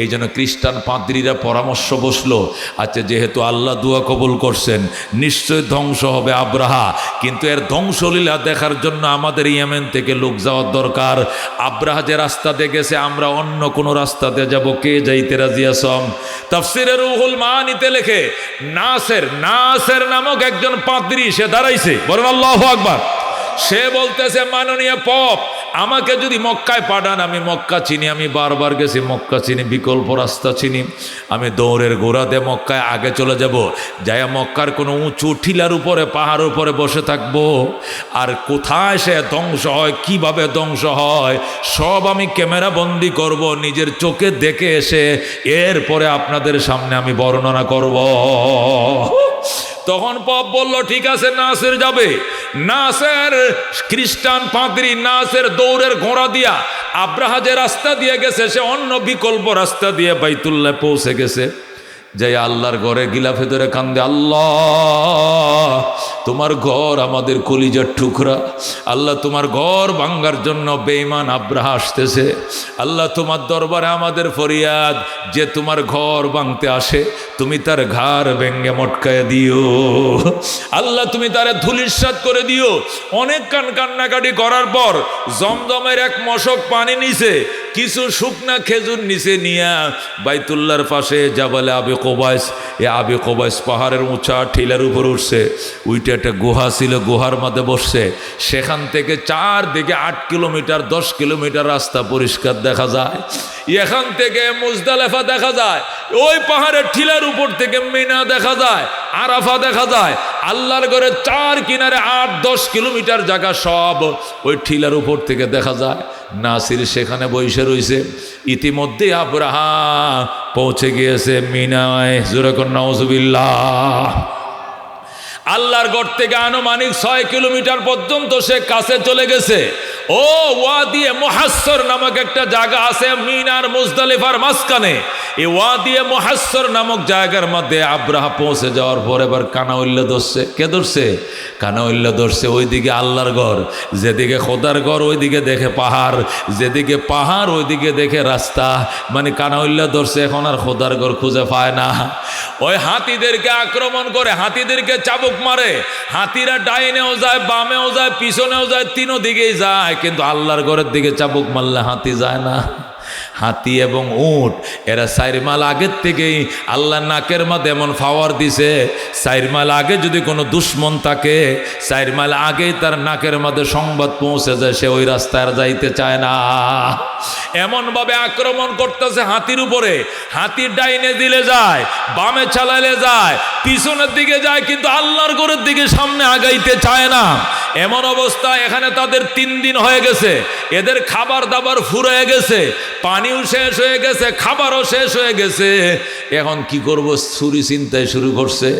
এই জন্য খ্রিস্টান পাদ্রীরা পরামর্শ বসলো, আচ্ছা যেহেতু আল্লাহ দোয়া কবুল করছেন, নিশ্চয় ধ্বংস হবে আব্রাহা, কিন্তু এর ধ্বংসলীলা দেখার জন্য আমাদের ইয়েমেন থেকে লোক যাওয়ার দরকার। আব্রাহা যে রাস্তাতে গেছে, আমরা অন্য কোনো রাস্তাতে যাব, কে যাইতে রাজি আছম? তাফসীরে রুহুল মানিতে লেখে, নাসের নামক একজন পাদ্রী সে দাঁড়াইছে, বলেন আল্লাহু আকবার। সে বলতেছে, মাননীয় পপ, আমাকে যদি মক্কায় পাঠান, আমি মক্কা চিনি, আমি বারবার গেছি, মক্কা চিনি, বিকল্প রাস্তা চিনি, আমি দৌড়ের ঘোড়াতে মক্কায় আগে চলে যাব, যাইয়া মক্কার কোনো উঁচু টিলার উপরে, পাহাড়ের উপরে বসে থাকবো, আর কোথায় সে ধ্বংস হয়, কিভাবে ধ্বংস হয়, সব আমি ক্যামেরা বন্দি করব, নিজের চোখে দেখে এসে এরপরে আপনাদের সামনে আমি বর্ণনা করব। তখন পপ বলল, ঠিক আছে, নাসের যাবে। নাসের খ্রিস্টান পাদ্রী, নাসের দৌড়ের ঘোড়া দিয়া আব্রাহা যে রাস্তা দিয়ে গেছে, সে অন্য বিকল্প রাস্তা দিয়ে বাইতুল্লাহ পৌঁছে গেছে। যাই আল্লাহর ঘরে গিলাফে ধরে কান্দে, আল্লাহ তোমার ঘর আমাদের কলিজার টুকরা, আল্লাহ তোমার ঘর ভাঙ্গার জন্য বেঈমান আব্রাহা আসতেছে, আল্লাহ তোমার দরবারে আমাদের ফরিয়াদ, যে তোমার ঘর ভাঙতে আসে তুমি তার ঘাড় ভেঙ্গে মটকায় দিও, আল্লাহ তুমি তারে ধুলিস্যাৎ করে দিও। অনেক কান্নাকাটি করার পর জমজমের এক মশক পানি নিছে, কিছু শুকনা খেজুর নিচে নিয়া বাইতুল্লাহর পাশে জাবালে আবি কোবাইস, এ আবি কোবাইস পাহাড়ের উঁচা টিলার উপর উঠছে, ওইটা একটা গুহা ছিল, গুহার মধ্যে বসছে। সেখান থেকে 4 দিকে 8 কিলোমিটার 10 কিলোমিটার রাস্তা পরিষ্কার দেখা যায়। এখান থেকে মুজদালেফা দেখা যায়, ওই পাহাড়ের টিলার উপর থেকে মিনা দেখা যায়, আরাফা দেখা যায়। আল্লাহর ঘরে 4 কিনারে 8-10 কিলোমিটার জায়গা সব ওই টিলার উপর থেকে দেখা যায়। নাসির সেখানে বসে রয়েছে। ইতিমধ্যে আব্রাহা পৌঁছে গিয়েছে মিনায়। জোরে কর নাউজুবিল্লাহ। আল্লাহর ঘর থেকে আনুমানিক 6 কিলোমিটার পর্যন্ত সে কাছে চলে গেছে। ও ওয়াদিয়ে মুহাসসর নামক একটা জায়গা আছে মিনার মুজদালিফার মাঝখানে। এই ওয়াদিয়ে মুহাসসর নামক জায়গার মধ্যে আব্রাহা পৌঁছে যাওয়ার পর এবার কানাউল্লা ধরছে। কে ধরছে? কানাউল্লা ধরছে। ওইদিকে আল্লাহর ঘর, যেদিকে খোদার ঘর ওইদিকে দেখে পাহাড়, যেদিকে পাহাড় ওইদিকে দেখে রাস্তা। মানে কানাউল্লা ধরছে, এখন আর খোদার ঘর খুঁজে পায় না। ওই হাতিদেরকে আক্রমণ করে, হাতিদেরকে চাবুক মারে। হাতিরা ডাইনেও যায়, বামেও যায়, পিছনেও যায়, তিনো দিকেই যায়, কিন্তু আল্লাহর ঘরের দিকে চাবুক মারলে হাতি যায় না। হাতি এবং উট এরা 4 মাইল আগের থেকেই আল্লাহ নাকের মধ্যে এমন পাওয়ার দিছে, 4 মাইল আগে যদি কোনো দুশ্মন থাকে 4 মাইল আগেই তার নাকের মধ্যে সংবাদ পৌঁছে যায়, সে ওই রাস্তায় আর যাইতে চায় না। এমনভাবে আক্রমণ করতেছে হাতির উপরে। হাতির ডাইনে দিলে যায়, বামে চালাইলে যায়, পিছনের দিকে যায়, কিন্তু আল্লাহর ঘরের দিকে সামনে আগাইতে চায় না। এমন অবস্থা, এখানে তাদের 3 দিন হয়ে গেছে। এদের খাবার দাবার ফুরিয়ে গেছে, পানিও শেষ হয়ে গেছে, খাবারও শেষ হয়ে গেছে। এখন কি করব? ছুরি চিন্তায় শুরু করছে।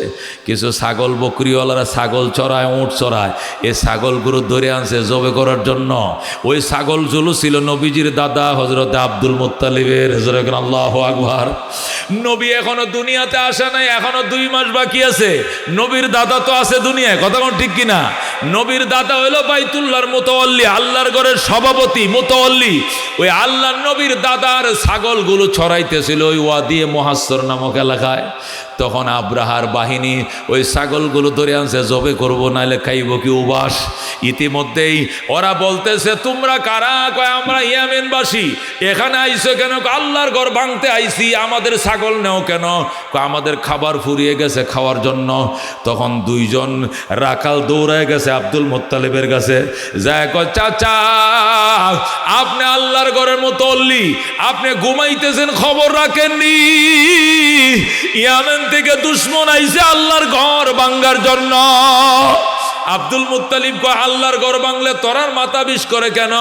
কিছু ছাগল বকরিওয়ালারা ছাগল চড়ায়, উঁট চড়ায়। এই ছাগলগুলো ধরে আনছে জবে করার জন্য। ওই ছাগলগুলো ছিল নবীজির দাদা হযরত আব্দুল মুত্তালিবের। আল্লাহু আকবার। নবী এখনো দুনিয়াতে আসে নাই, এখনো 2 মাস বাকি আছে। নবীর দাদা তো আছে দুনিয়ায়, কথা কোন ঠিক কিনা? নবীর দাদা হইলো বাইতুল্লাহর মুতাওয়াল্লি, আল্লাহর ঘরের সভাপতি মুতাওয়াল্লি। ওই আল্লাহর নবীর দাদার ছাগলগুলো ছড়াইতেছিল ওই ওয়াদিয়ে মুহাসসর নামক এলাকায়। তখন আব্রাহার বাহিনী ওই ছাগলগুলো ধরে আনছে, জবে করবো নাহলে খাইব কি উবাস। ইতিমধ্যেই ওরা বলতেছে, তোমরা কারা? কয় আমরা ইয়ামেনবাসী। এখানে আইছো কেন? আল্লাহর ঘর ভাঙতে আইছি। আমাদের ছাগল নেও কেন? আমাদের খাবার ফুরিয়ে গেছে খাওয়ার জন্য। তখন 2 জন রাখাল দৌড়ায় গেছে আব্দুল মুত্তালিবের কাছে, যায় কয়, চাচা আপনি আল্লাহর ঘরের মুতাওয়াল্লি, আপনি ঘুমাইতেছেন, খবর রাখেননি? ইয়ামেন থেকে দুশ্মন আইছে আল্লাহর ঘর ভাঙ্গার জন্য। আব্দুল মুত্তালিব কয়, আল্লাহর ঘর ভাঙলে তোরার মাথা বিষ করে কেন?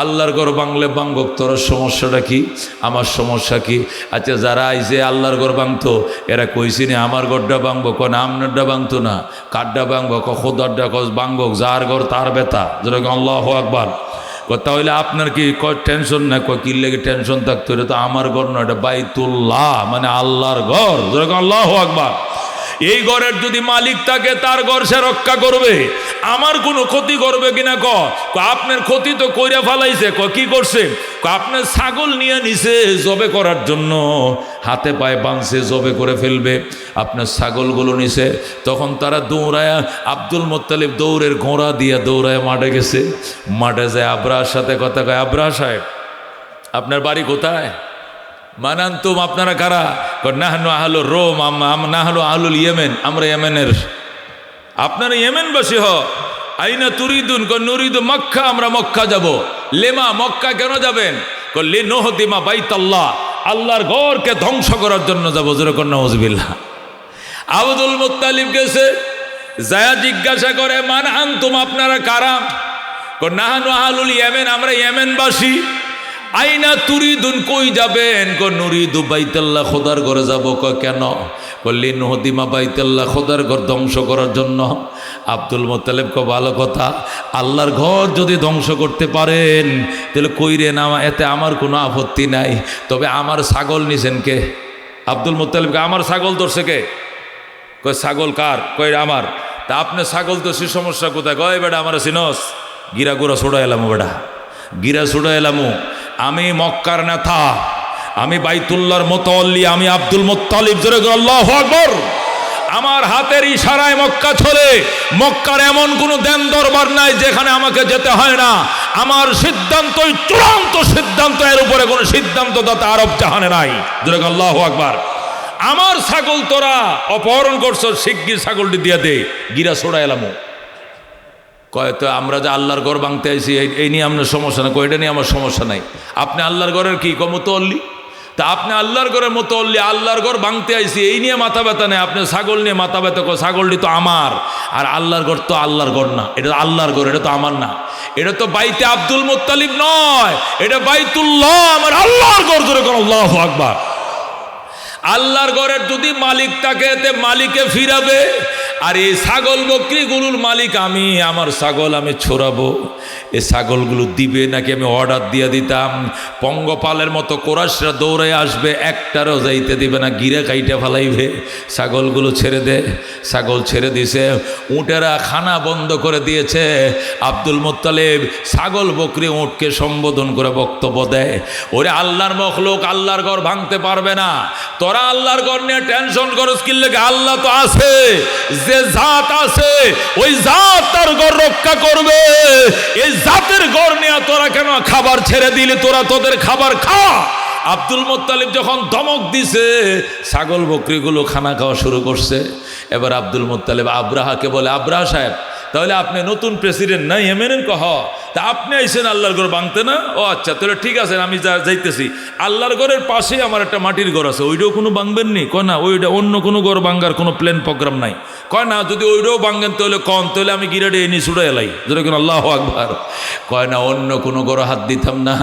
আল্লাহর ঘর ভাঙলে ভাঙ্গক, তোর সমস্যাটা কি? আমার সমস্যা কি? আচ্ছা যারা আইছে আল্লাহর ঘর ভাঙতো এরা কইছি না আমার ঘরটা ভাঙবো? কোন আমনারটা ভাঙতো না, কাঠটা ভাঙবো? খোদারটা ভাঙবো, যার ঘর তার বেতা। যেরকম আল্লাহু আকবার। তাহলে আপনার কি টেনশন না? কি লেগে টেনশন থাকতো? এটা তো আমার ঘর না, এটা বাইতুল্লাহ, মানে আল্লাহর ঘর। যেরকম আল্লাহু আকবার। এই ঘরের যদি মালিক থাকে তার ঘর সে রক্ষা করবে। আমার কোনো ক্ষতি করবে কিনা? আপনার ক্ষতি তো কইরা ফেলাইছে। কি করছে? আপনার ছাগল নিয়ে নিছে জবে করার জন্য, হাতে পায়ে বাঁধছে, জবে করে ফেলবে। আপনার ছাগলগুলো নিছে। তখন তারা দৌড়ায়, আব্দুল মুত্তালিব দৌড়ের ঘোড়া দিয়ে দৌড়ায় মাঠে গেছে। মাঠে যায় আব্রাহার সাথে কথা কয়, আব্রাহা সাহেব আপনার বাড়ি কোথায়? মানান্তুম, আপনারা কারা? নাহনু আহলুর রোম, নাহনু আহলুল ইয়েমেন, আমরা ইয়েমেনের। আপনারা ইয়েমেনবাসী? আইনা তুরিদুন? নুরিদু মক্কা, আমরা মক্কা যাব। লেমা, মক্কা কেন যাবেন? লিনুহদিমা বাইতাল্লাহ, আল্লাহর ঘরকে ধ্বংস করার জন্য যাবো। যেরকম নাউজুবিল্লাহ। আব্দুল মুত্তালিব গেছে, যায়া জিজ্ঞাসা করে, মান আনতুম, আপনারা কারা? নাহনু আহলুল ইয়েমেন, আমরা ইয়েমেনবাসী। আইনা তুরিদুন, কই যাবেন? নুরিদু বাইতাল্লাহ, খোদার ঘরে যাব। কেন? লিনুহদিমা বাইতাল্লাহ, খোদার ঘর ধ্বংস করার জন্য। আব্দুল মুত্তালিব ভালো কথা, আল্লাহর ঘর যদি ধ্বংস করতে পারেন তাহলে কইরে না, এতে আমার কোনো আপত্তি নাই। তবে আমার ছাগল নিছেন কে? আব্দুল মুত্তালিবকে আমার ছাগল ধরছে কে? কয় ছাগল কার? কয় আমার। তা আপনি ছাগল তো সে সমস্যা কোথায়? কয় বেটা আমার সিনস গিরা গুড়া ছুড়া এলামো, বেটা গিরা ছুড়া এলামো। আমি মক্কার নেতা, আমি বাইতুল্লাহর মুতাওয়াল্লি, আমি আব্দুল মুত্তালিব। জোরে আল্লাহু আকবার। আমার হাতের ইশারায় মক্কা চলে। মক্কার এমন কোনো দেন দরবার নাই যেখানে আমাকে যেতে হয় না। আমার সিদ্ধান্তই চূড়ান্ত সিদ্ধান্ত, এর উপরে কোনো সিদ্ধান্ত দাতা আরব জাহানে নাই। জোরে আল্লাহু আকবার। আমার ছাগল তোরা অপহরণ করছো, শিগগির ছাগলটি দিয়ে দে, গিরা ছোড়া এলামো। কয় তো আমরা যে আল্লাহর ঘর ভাঙতে আইছি এই নিয়ে আপনার সমস্যা না? কয়টা নিয়ে আমার সমস্যা নাই। আপনি আল্লাহর ঘরের কি মুতাওয়াল্লি? তা আপনি আল্লাহর ঘরের মুতাওয়াল্লি, আল্লাহর ঘর ভাঙতে আইছি এই নিয়ে মাথা ব্যথা নেই। আপনি ছাগল নিয়ে মাথা ব্যথা। ছাগলটি তো আমার, আর আল্লাহর ঘর তো আল্লাহর ঘর না, এটা আল্লাহর ঘর, এটা তো আমার না। এটা তো বাইতে আব্দুল মুত্তালিব নয়, এটা বাইতুল্লাহ, আমার আল্লাহর ঘর। ধরে কোন আল্লাহু আকবার। আল্লাহর ঘরের যদি মালিক থাকে এতে মালিকে ফিরাবে। আর এই ছাগল বকরিগুলোর মালিক আমি, আমার ছাগল আমি ছড়াবো। এই ছাগলগুলো দিবে নাকি আমি অর্ডার দিয়ে দিতাম? পঙ্গপালের মতো কোরাসরা দৌড়ে আসবে, একটারও যাইতে দিবে না, গিরে কাইটা ফেলাইবে। ছাগলগুলো ছেড়ে দে। ছাগল ছেড়ে দিছে, উটেরা খানা বন্ধ করে দিয়েছে। আব্দুল মুত্তালিব ছাগল বকরি উটকে সম্বোধন করে বক্তব্য দেয়, ওরে আল্লাহর মখলুক, আল্লাহর ঘর ভাঙতে পারবে না। তোরা আল্লাহর ঘর নিয়ে টেনশন করস কি লাগে? আল্লাহ তো আছে, যে জাত আছে ওই জাত তার ঘর রক্ষা করবে। এই জাতের ঘর নিয়ে তোরা কেন খাবার ছেড়ে দিলে? তোরা তোদের খাবার খা। আব্দুল মুত্তালিব যখন ধমক দিছে, ছাগল বকরিগুলো খানা খাওয়া শুরু করছে। এবার আব্দুল মুত্তালিব আব্রাহাকে বলে, আব্রাহা সাহেব, তাহলে আপনি নতুন প্রেসিডেন্ট না ইয়েমেনের? কহ তা আপনি আইসেন আল্লাহর ঘর ভাঙতে না? ও আচ্ছা, তাহলে ঠিক আছে, আমি যাইতেছি। আল্লাহর ঘরের পাশেই আমার একটা মাটির ঘর আছে, ওইটাও কোনো ভাঙবেন নি? কয় না, ওইটা অন্য কোনো ঘর ভাঙ্গার কোনো প্ল্যান প্রোগ্রাম নাই। কয় না, যদি ওইটাও ভাঙ্গেন তাহলে কন, তাহলে আমি গিরাডে এনে ছুড়ে এলাই। যদি কোন আল্লাহু আকবার। কয় না, অন্য কোনো ঘরে হাত দিতাম না।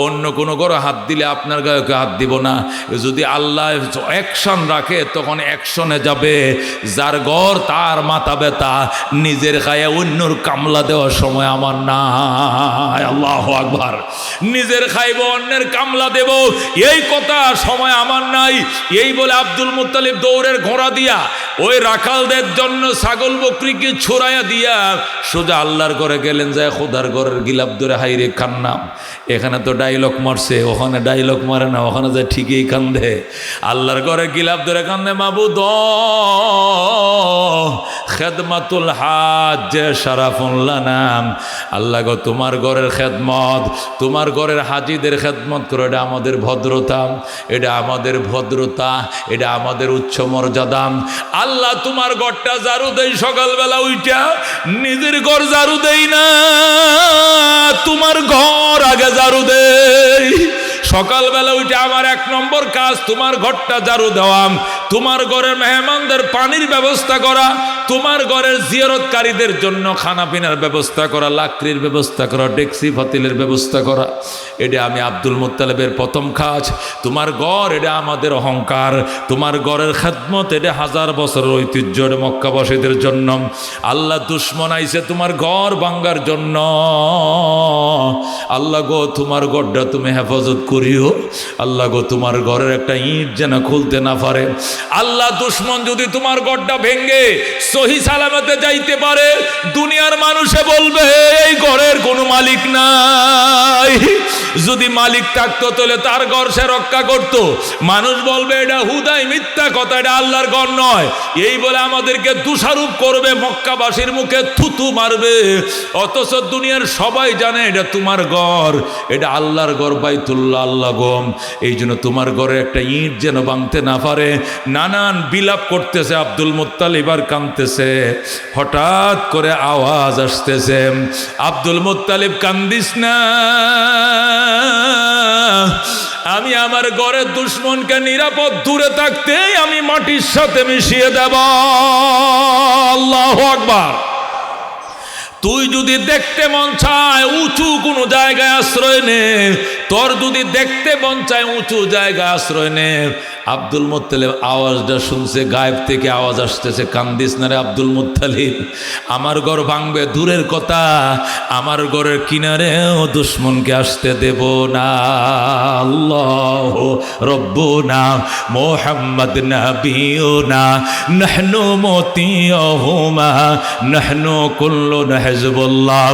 অন্য কোনো ঘরে হাত দিলে আপনার গায়ে হাত দিব না। যদি আল্লাহ অ্যাকশন রাখে তখন অ্যাকশনে যাবে। যার ঘর তার মাথা ব্যথা, নিজের খায়ে অন্যর কামলা দেওয়ার সময় আমার না। আল্লাহু আকবার। নিজের খাইব অন্যের কামলা দেব, এই কথা সময় আমার নাই। এই বলে আব্দুল মুত্তালিব দৌড়ের ঘোড়া দিয়া ওই রাখালদের জন্য ছাগল বকরিকে ছড়াইয়া দিয়া সোজা আল্লাহর ঘরে গেলেন। যায় খোদার ঘরের গিলাপ ধরে হাইরে কান্নাম। এখানে তো ডাইলগ মারছে, ওখানে ডাইলগ মারে না, ওখানে যায় ঠিকই কান্দে। আল্লাহর ঘরে গিলাপ ধরে কান্দে, মাবুদ খেদমাতুল হাজ শারাফুল্লাহ নাম। আল্লাহ গো, তোমার ঘরের খেদমত, তোমার ঘরের হাজিদের খেদমত করো, এটা আমাদের ভদ্রতা, এটা আমাদের ভদ্রতা, এটা আমাদের উচ্চ মর্যাদা। আল্লাহ তোমার ঘরটা ঝাড়ু দেই সকালবেলা উইটা, নিজের ঘর ঝাড়ু দেই না, তোমার ঘর আগে ঝাড়ু দেই। সকালবেলা উঠে আমার 1 নম্বর কাজ তোমার ঘরটা ঝাড়ু দেওয়া, তোমার ঘরের মেহমানদের পানির ব্যবস্থা করা, তোমার ঘরের জিয়ারতকারীদের জন্য খানা পিনার ব্যবস্থা করা, লাকড়ির ব্যবস্থা করা, ডেক্সি ফাতিলের ব্যবস্থা করা। এটা আমি আব্দুল মুত্তালিবের প্রথম কাজ। তোমার ঘর এটা আমাদের অহংকার, তোমার ঘরের খেদমত এটা 1000 বছরের ঐতিহ্য মক্কাবাসীদের জন্য। আল্লাহ দুশ্মন আইছে তোমার ঘর ভাঙ্গার জন্য। আল্লাহ গো, তোমার ঘরটা তুমি হেফাজত করিও। আল্লাহ গো, তোমার ঘরের একটা ইট যেন খুলতে না পারে। আল্লাহ, দুশ্মন যদি তোমার ঘরটা ভেঙ্গে সহি সালামতে যাইতে পারে, দুনিয়ার মানুষে বলবে এই ঘরের কোনো মালিক নাই। যদি মালিক থাকতো তাহলে তার ঘর সে রক্ষা করতো। মানুষ বলবে এটা হুদাই মিথ্যা কথা, এটা আল্লাহর ঘর নয়। এই বলে আমাদেরকে দোষারোপ করবে, মক্কাবাসীর মুখে থুতু মারবে। অথচ দুনিয়ার সবাই জানে এটা তোমার ঘর, এটা আল্লাহর ঘর, বাইতুল্লাহ, আল্লাহ গম। এই জন্য তোমার ঘরে একটা ইট যেন ভাঙতে না পারে। নানান বিলাপ করতেছে আব্দুল মুত্তালিব আর কাঁদতেছে। হঠাৎ করে আওয়াজ আসতেছে, আব্দুল মুত্তালিব কান্দিস না, আমি আমার ঘরের দুশ্মনকে নিরাপদ দূরে থাকতে আমি মাটির সাথে মিশিয়ে দেব। আল্লাহু আকবার। তুই যদি দেখতে মন চায় উঁচু কোনো জায়গায় আশ্রয় নে, তোর যদি দেখতে মন চায় উঁচু জায়গায় আশ্রয় নে। আব্দুল মুত্তালিব আওয়াজটা শুনছে, গায়েব থেকে আওয়াজ আসতেছে, কান্দিস না রে আব্দুল মুত্তালিব, আমার ঘর ভাঙবে দূরের কথা, আমার ঘরের কিনারেও দুশ্মনকে আসতে দেব না। আল্লাহ রব্বুনা মুহাম্মদ নবিয়ুনা নাহনু মুতিয়ুহুমা নাহনু কুল্লুন হিজবুল্লাহ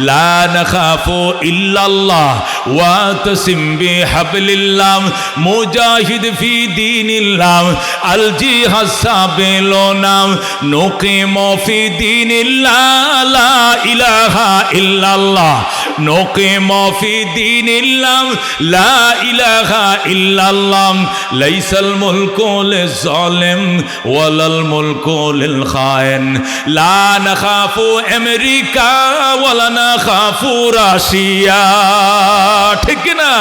লা নাখাফু ইল্লাল্লাহ ওয়া তাসিম বিহাবলিল্লাহ মুজাহিদ ফি দীনিল্লাহ আল জিহাদ সাবিলুনা নুকিমু ফি দীনিল্লাহ লা ইলাহা ইল্লাল্লাহ নুকিমু ফি দীনিল্লাহ লা ইলাহা ইল্লাল্লাহ লাইসাল মুলকু লিজ-জালিম ওয়ালাল মুলকু লিল খায়েন লা নাখাফু আমেরিকা ওয়ালা নাখাফু রাশিয়া। ঠিক না?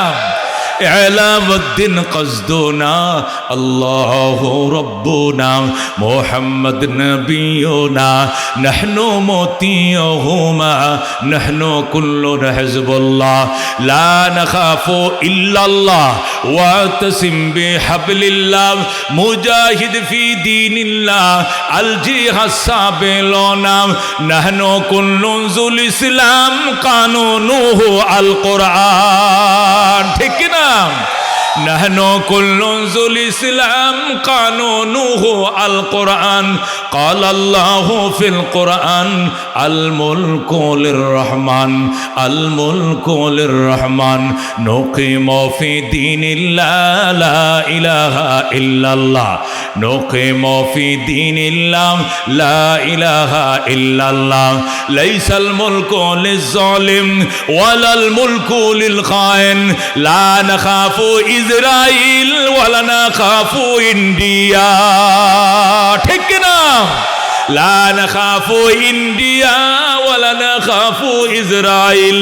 ইলাউদ্দিন কসদুনা আল্লাহু রব্বুনা মুহাম্মদ নবিয়ুনা নাহনু মুতিয়ুহুমা নাহনু কুল্লুন হিজবুল্লাহ লা নাখাফু ইল্লাল্লাহ ওয়া তাসিম বিহাবলিল্লাহ মুজাহিদ ফি দীনিল্লাহ আল জিহাদ সাবিলুনা নাহনু কুল্লুন যুল ইসলাম কানুনুহু আল কুরআন। ঠিক না? نحن كل ذو الإسلام قانونه القرآن قال الله في القرآن الملك للرحمن الملك للرحمن نقيم في دين الله لا إله إلا الله نقيم في دين الله لا إله إلا الله ليس الملك للظالم ولا الملك للخائن لا نخاف ইসরাইল ওয়ালা নাখাফু ইন্ডিয়া। ঠিক না? লা নাখাফু ইন্ডিয়া ওয়ালা নাখাফু ইসরাইল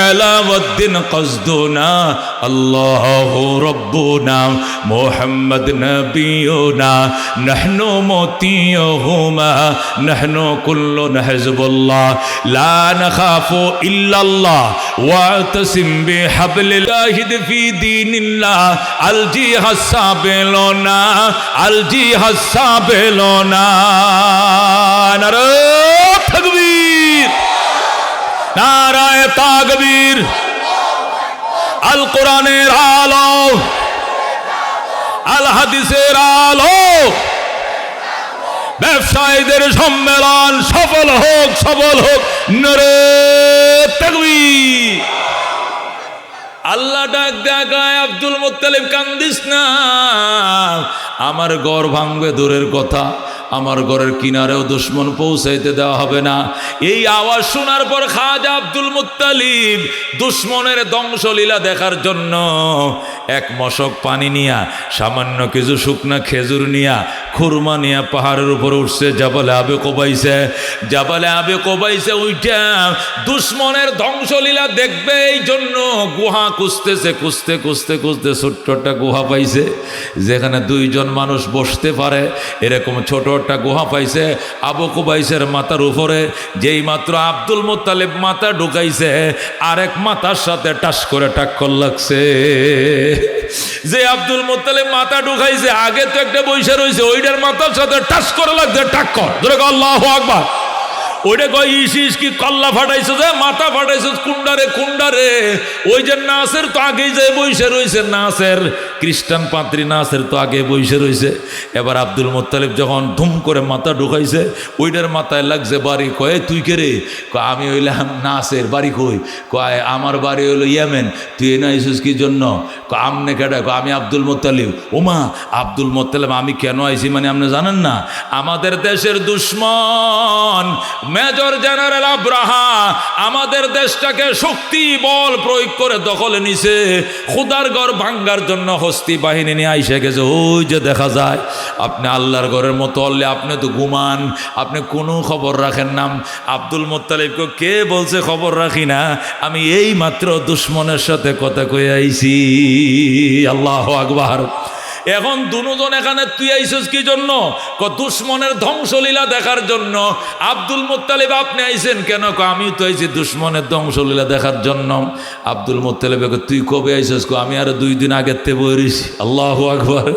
ইলাউদ্দিন কসদুনা আল্লাহু রব্বুনা মুহাম্মদ নবিয়ুনা নাহনু মুতিয়ুহুমা নাহনু কুল্লুন হিজবুল্লাহ লা নাখাফু ইল্লাল্লাহ ওয়া তাসিম বিহাবলিল্লাহি ফি দীনিল্লাহ আল জিহাদ সাবিলুনা আল জিহাদ সাবিলুনা। নারে তাকবীর, নারায়ে তাকবীর। আল কোরআনের আলো, আল হাদিসের আলো, ব্যবসায়ীদের সম্মেলন সফল হোক, সফল হোক। নারে তাকবীর। আল্লাহ ডাক দেখায়, আব্দুল মুত্তালিব কান্দিস না, আমার ঘর ভাঙবে দূরের কথা, আমার ঘরের কিনারেও দুশ্মন পৌঁছাইতে দেওয়া হবে না। এই আওয়াজ শোনার পর খাজা আব্দুল মুত্তালিব দুশ্মনের ধ্বংসলীলা দেখার জন্য এক মশক পানি নিয়া, সামান্য কিছু শুকনা খেজুর নিয়া, খুরমা নিয়া পাহাড়ের উপর উঠছে, জাবালে আবে কোবাইছে, জাবালে আবে কোবাইছে। ওইটা দুশ্মনের ধ্বংসলীলা দেখবে এই জন্য গুহা খুঁজতেছে, খুঁজতে খুঁজতে খুঁজতে ছোট্ট একটা গুহা পাইছে, যেখানে দুইজন মানুষ বসতে পারে এরকম ছোট একটা গুহা পাইছে আবু কুবাইসের মাথার উপরে। যেই মাত্র আব্দুল মুত্তালিব মাথা ঢুকাইছে, আরেক মাথার সাথে টাস করে টাক্কর লাগছে। যে আব্দুল মুত্তালিব মাথা ঢুকাইছে, আগে তো একটা বৈশা রয়েছে, ওইটার মাথার সাথে টাস করে লাগছে টাক্কর। ধরে আল্লাহু আকবার। ওইটা কয় ইস ইস কি কল্লা ফাটাইছে, যে মাথা ফাটাইছে কুন্ডারে কুন্ডারে। ওই যে নাসের তো আগেই যে বৈশে রয়েছে, নাসের খ্রিস্টান পাত্রী নাসের তো আগে বৈশে রয়েছে। এবার আব্দুল মুত্তালিব যখন ধুম করে মাথা ঢুকাইছে, ওইটার মাথায় লাগছে বাড়ি। কয়ে তুই কে রে? আমি হইলাম নাসের। বাড়ি কই? কয় আমার বাড়ি হইলো ইয়েমেন। তুই এনে আইসিস কি জন্য? আমনে কেডা? আমি আব্দুল মুত্তালিব। ওমা আব্দুল মুত্তালিব, আমি কেন আইছি মানে আপনি জানেন না? আমাদের দেশের দুশ্মন মেজর জেনারেল আব্রাহা আমাদের দেশটাকে শক্তি বল প্রয়োগ করে দখলে নিছে, খুদার ঘর ভাঙ্গার জন্য হস্তি বাহিনী নিয়ে আইসে গেছে। ওই যে দেখা যায়, আপনি আল্লাহর ঘরের মতো হলে আপনি তো ঘুমান, আপনি কোনো খবর রাখেন না। আব্দুল মুত্তালিবকে কে বলছে খবর রাখি না? আমি এই মাত্র দুশ্মনের সাথে কথা কয়ে আইছি। আল্লাহু আকবার। এখন দুজন এখানে তুই আইসস কি জন্য? দুশ্মনের ধ্বংসলীলা দেখার জন্য। আব্দুল মুত্তালিব আপনি আইসেন কেন? আমি তো আইছি দুশ্মনের ধ্বংসলীলা দেখার জন্য। আব্দুল মুত্তালিব তুই কবে আইসস? আমি আর 2 দিন আগের তে বই রইছি। আল্লাহু আকবার,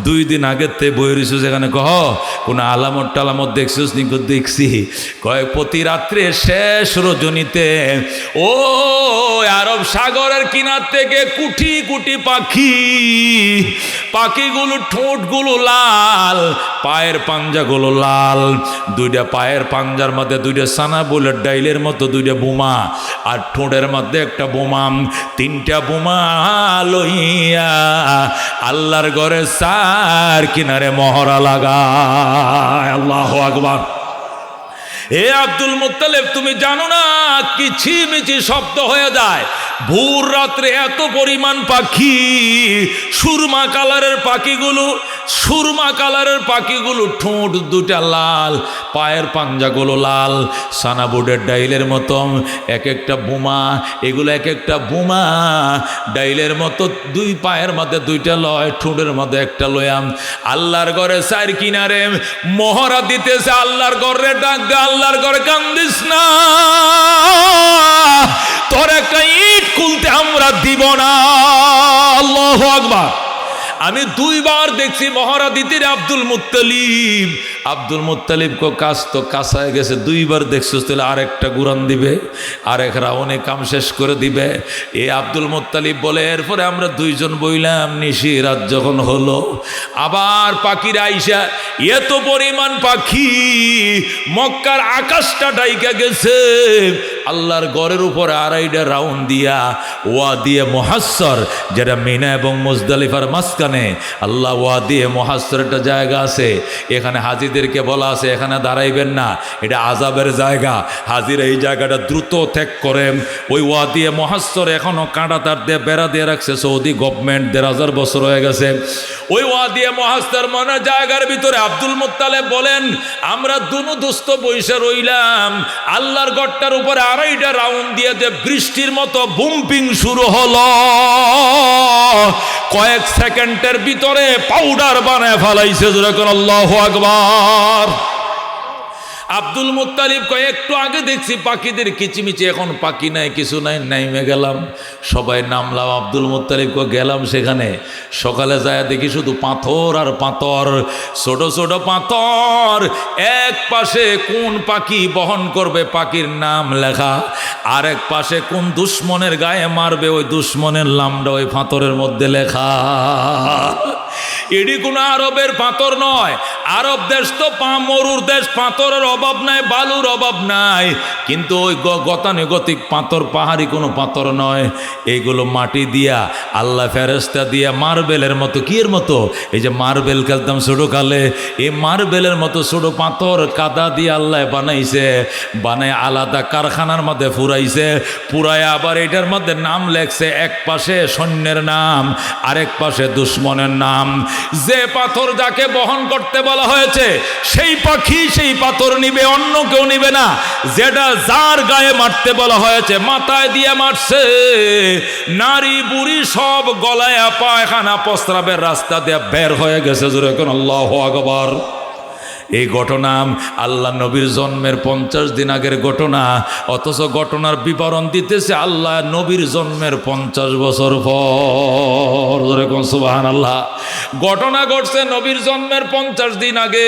2 দিন আগের তে বই রইছিস এখানে? কোন আলামত টালামত দেখছিস? নিকট দেখছি। কয় প্রতি রাত্রে শেষ রজনীতে ও আরব সাগরের কিনার থেকে কুটি কুটি পাখি, পাখিগুলো ঠোঁটগুলো লাল, পায়ের পাঞ্জাগুলো লাল, 2টা পায়ের পাঞ্জার মধ্যে 2টা সানা বুলেট ডাইলের মতো 2টা বোমা, আর ঠোঁটের মধ্যে একটা বোমা, 3টা বোমা লইয়া আল্লাহর ঘরে সার কিনারে মহড়া লাগায়। আল্লাহু আকবার। হে আব্দুল মুত্তালিব, তুমি জানো না কিচিমিচি শব্দ হয়ে যায় ভোর রাত্রে, এত পরিমাণ পাখি, সুরমা কালারের পাখিগুলো, সুরমা কালারের পাখিগুলো, ঠোঁট 2টা লাল, পায়ের পাঞ্জাগুলো লাল, সানাবুডের ডাইলের মতো, এক একটা বোমা, এগুলো এক একটা বোমা ডাইলের মতো, 2 পায়ের মধ্যে 2টা লয়, ঠোঁটের মধ্যে একটা লয়াম, আল্লাহর ঘরে সার কিনারে মহড়া দিতেছে। আল্লাহর ঘরে ডাক দে, আল্লাহর ঘরে কান্দিস না, তোর একটা ইট খুলতে আমরা দিব না। আল্লাহু আকবার। আমি 2 বার দেখছি মহড়া দিতে আব্দুল মুত্তালিব। আব্দুল মুত্তালিব কাজ তো কাঁচায় গেছে, 2 বার দেখছিস, তাহলে আরেকটা গুরান দিবে, আরেক রাউনে কাম শেষ করে দিবে। এ আব্দুল মুত্তালিব বলে, এরপরে আমরা 2 জন বইলাম, নিশি রাত যখন হলো, আবার পাখিরা আইসা, এত পরিমাণ পাখি, মক্কার আকাশটা ডাইকা গেছে। আল্লাহর ঘরের উপরে 2.5টা রাউন্ড দিয়া ওয়াদিয়ে মুহাসসর, যেটা মিনা এবং মুজদালিফার মাঝখানে, আল্লাহ ওয়াদিয়ে মুহাসসর একটা জায়গা আছে, এখানে হাজিদেরকে বলা আছে এখানে দাঁড়াইবেন না, এটা আযাবের জায়গা। হাজিরা এই জায়গাটা দ্রুত ত্যাগ করেন। ওই ওয়াদিয়ে মুহাসসর এখনো কাঁটাতার দিয়ে বেড়া দিয়ে রাখছে সৌদি গভর্নমেন্ট, 1000 বছর হয়ে গেছে। ওই ওয়াদিয়ে মুহাসসর মনে জায়গার ভিতরে আব্দুল মুত্তালিব বলেন, আমরা দুনো দোস্ত বইসা রইলাম, আল্লাহর গড়টার উপরে 2.5টা রাউন্ড দিয়ে যে বৃষ্টির মতো বুম্পিং শুরু হলো, কয়েক সেকেন্ডের ভিতরে পাউডার বানায় ফেলাইছে। যেরকম আল্লাহু আকবার। আব্দুল মুত্তালিব কয়, একটু আগে দেখছি পাখিদের কিচিমিচি, এখন পাখি নাই, কিছু নাই, নাইমে গেলাম, সবাই নামলাম। আব্দুল মুত্তালিব গেলাম সেখানে, সকালে যায় দেখি শুধু পাথর আর পাথর, ছোট ছোট পাথর। এক পাশে কোন পাখি বহন করবে পাখির নাম লেখা, আর এক পাশে কোন দুশ্মনের গায়ে মারবে ওই দুশ্মনের নামটা ওই পাথরের মধ্যে লেখা। এটি কোনো আরবের পাথর নয়, আরব দেশ তো মরুর দেশ, পাথরের অভাব নাই, বালুর অভাব নাই, কিন্তু ওই গতানুগতিক পাথর পাহাড়ি কোনো পাথর নয়। এইগুলো মাটি দিয়া আল্লাহ ফেরেশতা দিয়া মার্বেলের মতো, কি এর মতো, এই যে মার্বেল খেলতাম ছোটো কালে, এই মার্বেলের মতো ছোটো পাথর কাদা দিয়ে আল্লাহ বানাইছে, বানায় আলাদা কারখানার মধ্যে ফুরাইছে, পুরায় আবার এটার মধ্যে নাম লেখছে, এক পাশে সৈন্যের নাম, আরেক পাশে দুশ্মনের নাম। যে পাথর যাকে বহন করতে বলা হয়েছে সেই পাখি সেই পাথর নিবে, অন্য কেউ নিবে না। যেটা যার গায়ে মারতে বলা হয়েছে মাথায় দিয়ে মারছে, নারী বুড়ি সব গলায় পায়খানা প্রস্রাবের রাস্তা দিয়ে বের হয়ে গেছে। যেরকম আল্লাহু আকবার। এই ঘটনা আল্লাহ নবীর জন্মের 50 দিন আগের ঘটনা, অথচ ঘটনার বিবরণ দিতেছে আল্লাহ নবীর জন্মের 50 বছর পর। সুবহানাল্লাহ। ঘটনা ঘটছে নবীর জন্মের 50 দিন আগে,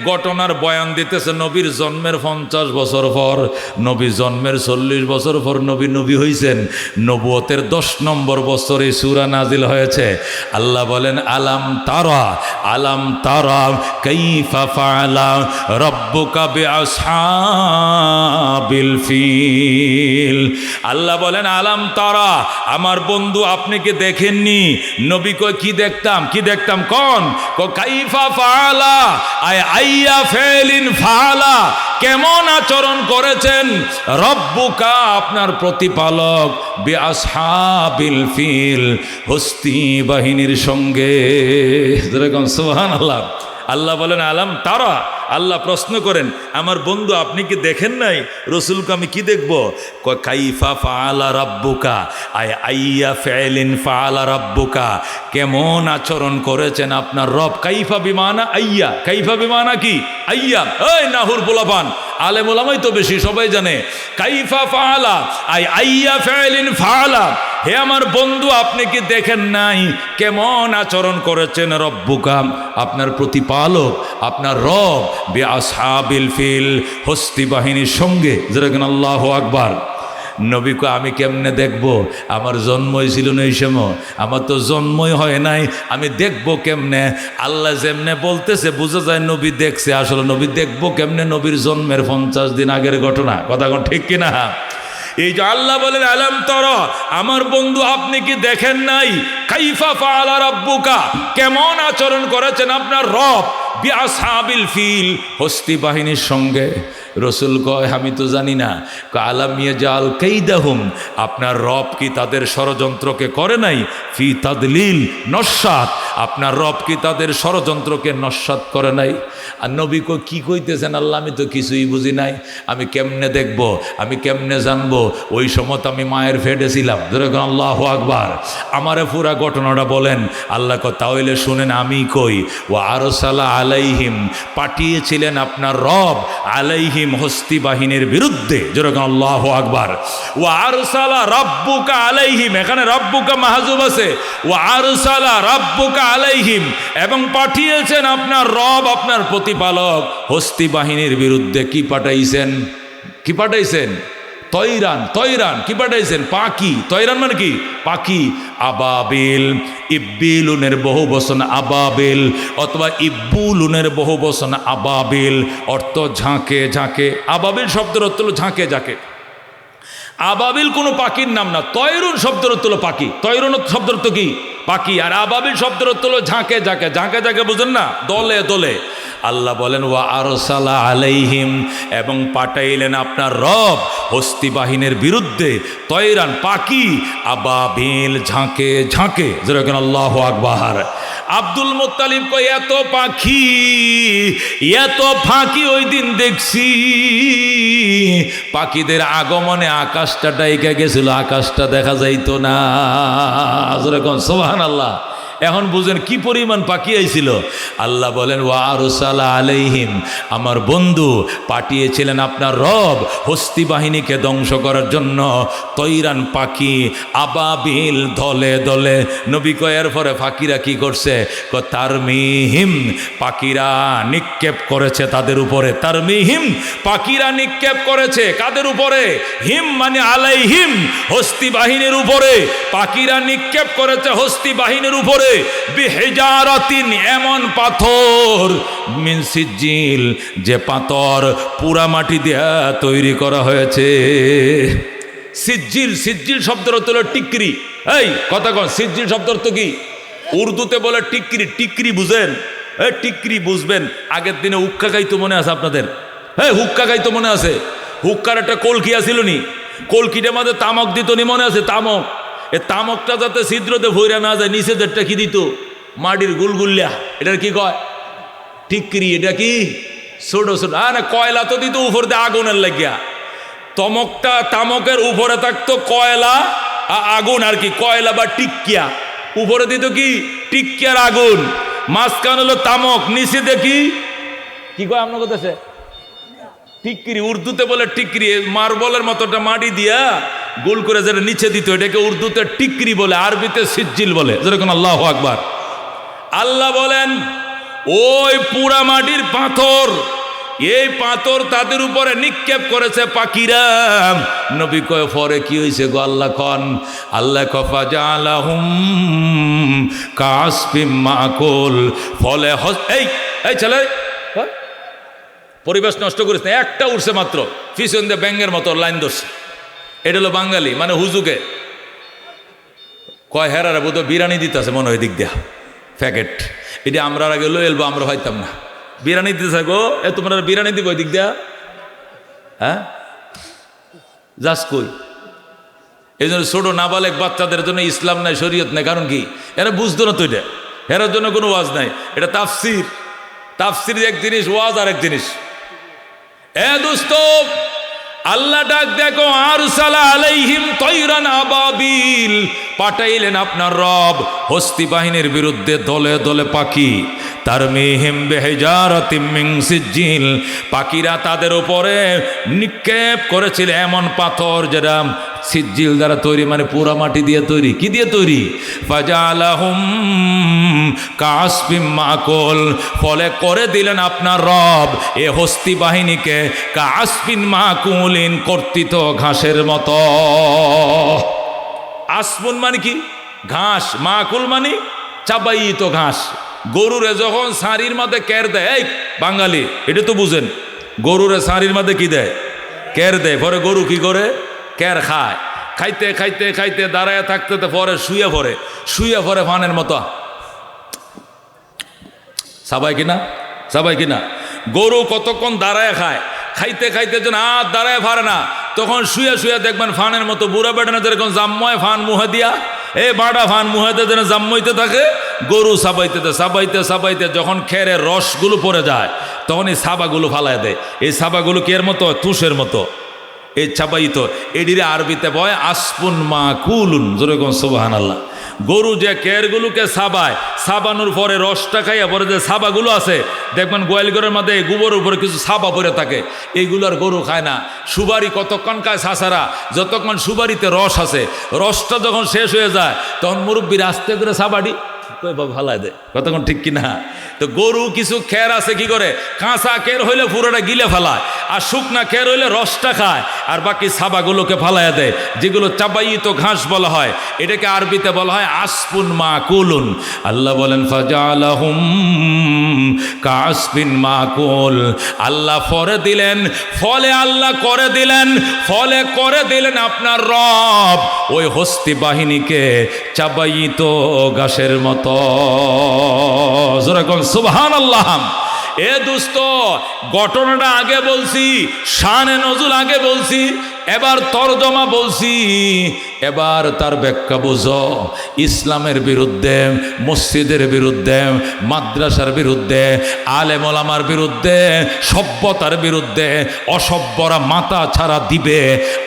ঘটনার বয়ান দিতেছে নবীর জন্মের 50 বছর পর। নবী জন্মের 40 বছর পর নবী হইছেন। নবুয়তের 10 নম্বর বছরে সূরা নাজিল হয়েছে। আল্লাহ বলেন, আলাম তারা কাইফা ফাআলা রাব্বুকা বিআসহাবিল ফিল। আল্লাহ বলেন, আলাম তারা, আমার বন্ধু আপনি কি দেখেননি? নবী কই, কি দেখতাম কোন কাইফা ফাআলা, আইয়া ফেলিন ফাআলা, কেমন আচরণ করেছেন রব্বুকা, আপনার প্রতিপালক, বিআসহাবিল ফিল, হস্তি বাহিনীর সঙ্গে। সুবহানাল্লাহ। আল্লাহ বলেন আলাম তারা, আল্লাহ প্রশ্ন করেন আমার বন্ধু আপনি কি দেখেন নাই রসুলকে আমি কি দেখব? কাইফা ফাআলা রাব্বুকা, আইয়া ফাইলিন ফাআলা রাব্বুকা, কেমন আচরণ করেছেন আপনার রব। কাইফা বিমানা আইয়া, কাইফা বিমানা কি আইয়া, এই নাহুর পোলাপান আলেম ওলামাই তো বেশি, সবাই জানে। কাইফা ফাআলা আইয়া ফাইলিন ফাআলা, হে আমার বন্ধু আপনি কি দেখেন নাই কেমন আচরণ করেছেন রব্বুকা, আপনার প্রতিপালক আপনার রব, বিআসহাবিল ফিল, হস্তি বাহিনীর সঙ্গে। যেরকম আল্লাহু আকবার। নবীকে আমি কেমনে দেখব? আমার জন্মই ছিল না এই সময়, আমার তো জন্মই হয় নাই, আমি দেখব কেমনে? আল্লাহ যেমনে বলতেছে বোঝা যায় নবী দেখছে। আসলে নবী দেখব কেমনে? নবীর জন্মের 50 দিন আগের ঘটনা। কথা কোন ঠিক কিনা? এই যে আল্লাহ বলেন আলাম তারা, আমার বন্ধু আপনি কি দেখেন নাই কাইফা ফাআলা রাব্বুকা, কেমন আচরণ করেছেন আপনার রব, বিআসহাবিল ফিল, হস্তি বাহিনীর সঙ্গে। রসুল কয় আমি তো জানি না। আলাম ইয়াজাল কাইদাহুম, আপনার রব কি তাদের ষড়যন্ত্রকে করে নাই? ফি তাদলিল নস্যাত, আপনার রব কি তাদের ষড়যন্ত্রকে নস্যাত করে নাই? আর নবী কো কি কইতেছেন আল্লাহ, আমি তো কিছুই বুঝি নাই, আমি কেমনে দেখব, আমি কেমনে জানবো? ওই সময় তো আমি মায়ের ফেটে ছিলাম। যেরকম আল্লাহু আকবার। আমারে পুরা ঘটনাটা বলেন। আল্লাহ কয় তাহলে শুনেন আমি কই। ও আরসালা আলাইহিম, পাঠিয়েছিলেন আপনার রব আলাইহিম, হস্তি বাহিনীর বিরুদ্ধে। যেরকম আল্লাহু আকবার। ও আরসালা রাব্বুকা আলাইহিম, এখানে রাব্বুকা মাহজুব আছে। ও আরসালা রাব্বুকা আলাইহিম, এবং পাঠিয়েছেন আপনার রব আপনার প্রতিপালক হস্তি বাহিনীর বিরুদ্ধে। কি পাঠাইছেন? কি পাঠাইছেন? তৈরান, তৈরান কি পাঠাইছেন? পাখি। তৈরান মানে কি? পাখি। আবাবিল, ইব্বিলুনের বহু বচন আবাবিল, অথবা ইব্বুলুনের বহু বচন আবাবিল, অর্থ ঝাঁকে ঝাঁকে। আবাবিল শব্দের অর্থ হলো ঝাঁকে ঝাঁকে। আবাবিল কোনো পাখির নাম না। তয়রুন শব্দের অর্থ হলো পাখি। তয়রুন শব্দের অর্থ কি? পাখি। আর আবাবিল শব্দের অর্থ হলো ঝাঁকে ঝাঁকে। ঝাঁকে ঝাঁকে বুঝেন না? দলে দলে। আল্লাহ বলেন ওয়া আরসালা আলাইহিম, এবং পাঠাইলেন আপনার রব হস্তি বাহিনীর বিরুদ্ধে তয়রান, পাখি, আবাবিল, ঝাঁকে ঝাঁকে। যেরকম আল্লাহু আকবার। আব্দুল মুত্তালিব কই এত পাখি, এত ফাঁকি ওই দিন দেখছি, পাখিদের আগমনে আকাশটা ডাইকা গেছিল, আকাশটা দেখা যাইতো না। যেরকম সুবহানাল্লাহ। এখন বুঝেন কি পরিমাণ পাখি আইছিল। আল্লাহ বলেন ওয়া আরসালা আলাইহিম, আমার বন্ধু পাঠিয়েছিলেন আপনার রব হস্তি বাহিনীকে ধ্বংস করার জন্য তৈরান, পাখি, আবাবিল, দলে দলে। নবী কয়ের পরে পাখিরা কি করছে? তারমিহিম, পাখিরা নিক্ষেপ করেছে তাদের উপরে। তারমিহিম, পাখিরা নিক্ষেপ করেছে কাদের উপরে? হিম মানে আলাইহিম, হস্তি বাহিনীর উপরে। পাখিরা নিক্ষেপ করেছে হস্তি বাহিনীর উপরে বিহিজারাতিন, এমন পাথর, মিন সিজ্জিল, যে পাথর পুরা মাটি দিয়ে তৈরি করা হয়েছে। সিজ্জিল, সিজ্জিল শব্দের অর্থ হলো টিকরি। এই কথা কন, সিজ্জিল শব্দের অর্থ কি? উর্দুতে বলে টিকরি। টিকরি বুঝেন? এই টিকরি বুঝবেন। আগের দিনে হুক্কা খাইতো মনে আছে আপনাদের? হ্যাঁ, হুক্কা খাইতো মনে আছে? হুক্কার একটা কলকি আছিল নি? কলকিটার মধ্যে তামক দিত নি? মনে আছে? তামক। এ তামকটা যাতে ছিদ্রতে ভইরা না যায়, নিচেদেরটা কি দিত? মাটির গুলগুল্লা। এটার কি কয়? টিকরি। এটা কি? ছোট ছোট। না, কয়লা তো দিত উপর দিয়ে আগুনের লাগিয়া। তমকটা, তামকের উপরে থাকতো কয়লা, আগুন আর কি, কয়লা বা টিকিয়া। উপরে দিত কি? টিকিয়ার আগুন। মাঝখান হলো তামক, নিচে দেখি কি কয় আপনার কথা? টিকরি। উর্দুতে বলে টিকরি। মার্বলের মতোটা মাটি দিয়া গোল করে যেটা নিচে দিত, এটাকে উর্দুতে টিকরি বলে, আরবিতে সিজ্জিল বলে। যেরকম আল্লাহু আকবার। আল্লাহ বলেন ওই পুরা মাটির পাথর, এই পাথর তাদের উপরে নিক্ষেপ করেছে পাখিরা। নবী কয় পরে কি হয়েছে গো? আল্লাহ কন, আল্লাহ কফা জালাহুম কাসফিম মাকুল, ফলে এই এই ছেলে পরিবেশ নষ্ট করিস না। একটা উঠছে মাত্র, পিছন দিয়ে ব্যাঙ্গের মতো লাইন ধরছে। এটা হলো বাঙালি, মানে হুজুকে কয় হেরারে বোধ বিরিয়ানি দিতেছে মনে হয় দিক দিয়া প্যাকেট। এটা আমরা আগে লো এলবো, আমরা হইতাম না। বিরিয়ানি দিতেছে গো, এ তোমরা বিরিয়ানি দিব দিক দিয়া? হ্যাঁ, যাস কই? এই জন্য ছোট নাবালেক বাচ্চাদের জন্য ইসলাম নাই, শরীয়ত নাই। কারণ কি? এরা বুঝতো না তো। এটা এরার জন্য কোনো ওয়াজ নাই, এটা তাফসির। তাফসির এক জিনিস, ওয়াজ আর এক জিনিস। এ দোস্ত, আল্লাহ ডাক দেখো, আরসালা আলাইহিম তৈরান আবাবিল, পাঠাইলেন আপনার রব হস্তি বাহিনীর বিরুদ্ধে দলে দলে পাখি। তারমিহিম বিহিজারাতিম মিন সিজ্জিল, পাখিরা তাদের উপরে নিক্ষেপ করেছিল এমন পাথর যেটা সিজ্জিল দ্বারা তৈরি, মানে পোড়া মাটি দিয়ে তৈরি। কি দিয়ে তৈরি? ফাজালাহুম কাসফিম মাকুল, ফলে করে দিলেন আপনার রব এ হস্তি বাহিনীকে কাসফিন মাকুলিন, কর্তিত ঘাসের মতো। আসফুন মানে কি? ঘাস। মাকুল মানে চাবাইতো ঘাস। গরুরে যখন সারির মধ্যে কের দেয়, এই বাঙালি এটা তো বুঝেন, গরুরে সারির মধ্যে কি দেয়? কের দেয়। পরে গরু কি করে? কের খায়। খাইতে খাইতে খাইতে দাঁড়ায় থাকতে পরে শুয়ে পড়ে ফানের মতো। সবাই কিনা? সবাই কিনা? গরু কতক্ষণ দাঁড়ায় খায়, খাইতে খাইতে যেন আর দাঁড়ায় পারে না, তখন শুয়ে শুয়ে দেখবেন ফানের মতো বুড়া বেটানো যেরকম জাম্ময় ফান মুহে দিয়া, এই বাড়া ফান মুহেতে যেন জাম্মইতে থাকে, গরু সাবাইতে যখন খেরে রসগুলো পড়ে যায় তখন এই সাবাগুলো ফালায় দেয়। এই সাবাগুলো কি এর মতো? তুষের মতো। এই চাবাইত এডিরে আরবিতে বয় আসপুন মাকুলুন, যেরকম সুবহানাল্লাহ। গরু যে কেরগুলোকে সাবানোর পরে রসটা খাইয়া পরে যে সাবাগুলো আছে, দেখবেন গোয়াল ঘরের মধ্যে গোবরের উপরে কিছু সাবা পরে থাকে, এইগুলো আর গরু খায় না। সুবারি কতক্ষণ খায় সাসারা, যতক্ষণ সুবারিতে রস আছে, রসটা যখন শেষ হয়ে যায় তখন মুরব্বীর আস্তে করে সাবাডি ভালাই দেয়। কতক্ষণ ঠিক কিনা? তো গরু কিছু খের আছে কি করে, কাঁচা খের হইলে পুরোটা গিলে ফেলায়, আর শুকনা খের হইলে রসটা খায়, আর বাকি সাবাগুলোকে ফালাইয়া দেয়, যেগুলো চাবাইত ঘাস বলা হয়। এটাকে আরবিতে বলা হয় আসফুন মাকুলুন। আল্লাহ বলেন ফাজালাহুম কাসফিন মাকুল, আল্লাহ ফলে করে দিলেন আপনার রব ওই হস্তি বাহিনীকে চাবাইত ঘাসের মতো। যেরকম সুবহানাল্লাহ। এ দোস্ত, ঘটনাটা আগে বলছি, শানে নজুল আগে বলছি, এবার তরজমা বলছি, এবার তার ব্যাখ্যা বুঝো। ইসলামের বিরুদ্ধে, মসজিদের বিরুদ্ধে, মাদ্রাসার বিরুদ্ধে, আলেম ওলামার বিরুদ্ধে, সভ্যতার বিরুদ্ধে অসভ্যরা মাথা ছাড়া দিবে।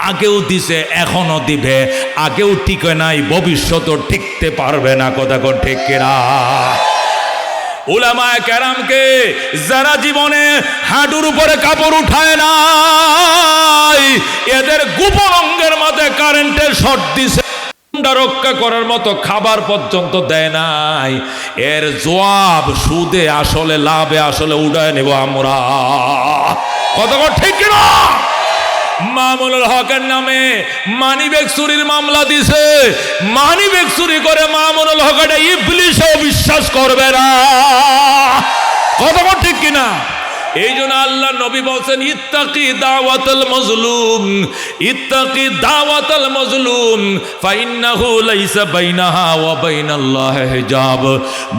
আগেও দিছে, এখনো দিবে। আগেও টিকে নাই, ভবিষ্যতেও টিকতে পারবে না। কথা কোন ঠিক কিনা? উলামায়ে কেরামকে যারা জীবনে হাঁটুর উপরে কাপড় উঠায় নাই, এদের গোপন অঙ্গের মধ্যে কারেন্টের শর্ট দিছে, রক্ষা করার মতো খাবার পর্যন্ত দেয় নাই। এর জবাব সুদে আসলে লাভে আসলে উড়ায় নেব আমরা। কতক্ষণ ঠিক কিনা? মামুনুল হকের নামে মানিব্যাগ চুরির মামলা দিছে। মানিব্যাগ চুরি করে মামুনুল হক এটা ইবলিশও বিশ্বাস করবে না। কতক্ষণ ঠিক কিনা? এই জন্য আল্লাহ নবী বলছেন ইত্তাকি দাওয়াতাল মাজলুম, ইত্তাকি দাওয়াতাল মাজলুম ফাইন্নাহু লাইসা বাইনাহা ওয়া বাইনাল্লাহি হিজাব।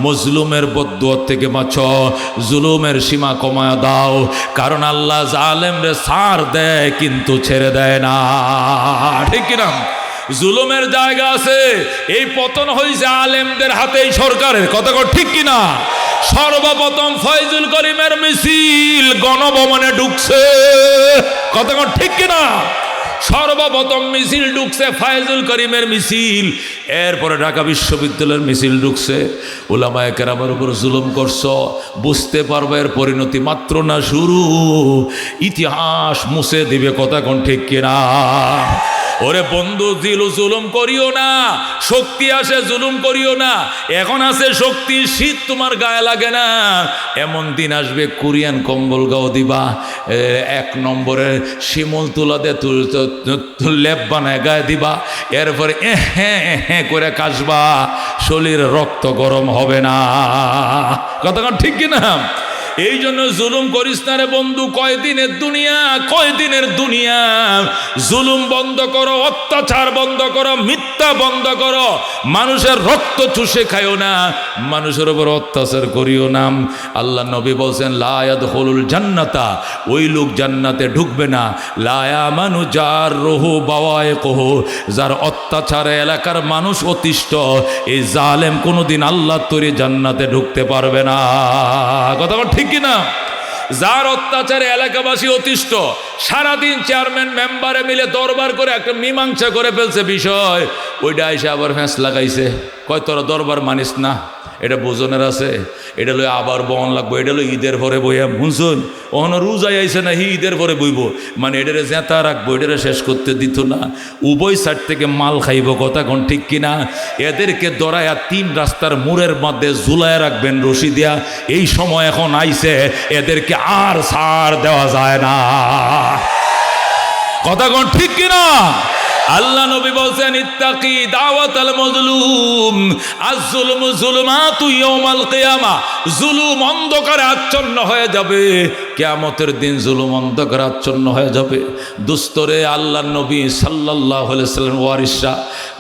মজলুমের বদদুয়া থেকে বাঁচো, জুলুমের সীমা কমায় দাও, কারণ আল্লাহ জালেমরে ছাড় দেয় কিন্তু ছেড়ে দেয় না। ঠিক কিনা? জুলুমের জায়গা আছে, এই পতন হয়েছে আলেমদের হাতেই, সরকারের। কথা ঠিক কিনা? সর্বপ্রথম ফয়জুল করিমের মিছিল গণভবনে ঢুকছে। কথা ঠিক কিনা? সর্বপ্রথম মিছিল ঢুকছে ফয়জুল করিমের মিছিল, এরপরে ঢাকা বিশ্ববিদ্যালয়ের মিছিল ঢুকছে। উলামায়ে কেরামের উপর জুলুম করছো, বুঝতে পারবে এর পরিণতি মাত্র না শুরু, ইতিহাস মুছে দিবে। কথা কোন ঠিক কিনা? ওরে বন্ধু, জুলুম করিও না, শক্তি আসে জুলুম করিও না। এখন আছে শক্তি, শীত তোমার গায়ে লাগে না, এমন দিন আসবে কোরিয়ান কম্বল গাও দিবা, 1 নম্বরে শিমুল তুলা দিয়ে লেপ বানায় গায়ে দিবা, এরপরে হ্যাঁ করে কাশবা, শরীর রক্ত গরম হবে না। কতক্ষণ ঠিক কিনা? এই জন্য জুলুম করিস না রে বন্ধু। কয়দিনের দুনিয়া, জুলুম বন্ধ করো, অত্যাচার বন্ধ করো, মিথ্যা বন্ধ করো, মানুষের রক্ত চুষে খাইও না, মানুষের উপর অত্যাচার করিও না। আল্লাহ নবী বলছেন লা ইয়াদখুলুল জান্নাতা, ওই লোক জান্নাতে ঢুকবে না, লা ইয়ামানু জাররুহু বাওয়াইকুহু, যার অত্যাচারে এলাকার মানুষ অতিষ্ঠ, এই জালেম কোনোদিন আল্লাহর তৈরি জান্নাতে ঢুকতে পারবে না। কথা ঠিক ঠিক কিনা? যার অত্যাচারে এলাকাবাসী অতিষ্ঠ, সারাদিন চেয়ারম্যান মেম্বারে মিলে দরবার করে একটা মীমাংসা করে ফেলছে বিষয়, ওইটা এসে আবার ফ্যাঁস লাগাইছে, কয় তোরা দরবার মানিস না, এটা বোঝনের আছে, এটা লই আবার বহন লাগবো, এটা লই ঈদের পরে বইয়া বুঝুন ওখানে রোজাই আইসে না, ঈদের পরে বইব, মানে এটারে জেতা রাখবো, এটারে শেষ করতে দিত না, উভয় সাইড থেকে মাল খাইব, কথা কোন ঠিক কিনা? এদেরকে দরায়া 3 রাস্তার মোড়ের মধ্যে ঝুলায় রাখবেন রশি দিয়া। এই সময় এখন আইছে, এদেরকে আর ছাড় দেওয়া যায় না, কথা কোন ঠিক কিনা? আল্লাহ নবী বলছেন ইত্তাকি দাওয়াতাল মাজলুম, আয-যুলমু যুলমাতু ইয়াউমাল কিয়ামা, জুলুম অন্ধকারে আচ্ছন্ন হয়ে যাবে, কিয়ামতের দিন জুলুম অন্ধকারে আচ্ছন্ন হয়ে যাবে। দুস্তরে আল্লাহর নবী সাল্লাল্লাহু আলাইহি ওয়াসাল্লাম ওয়ারিসরা,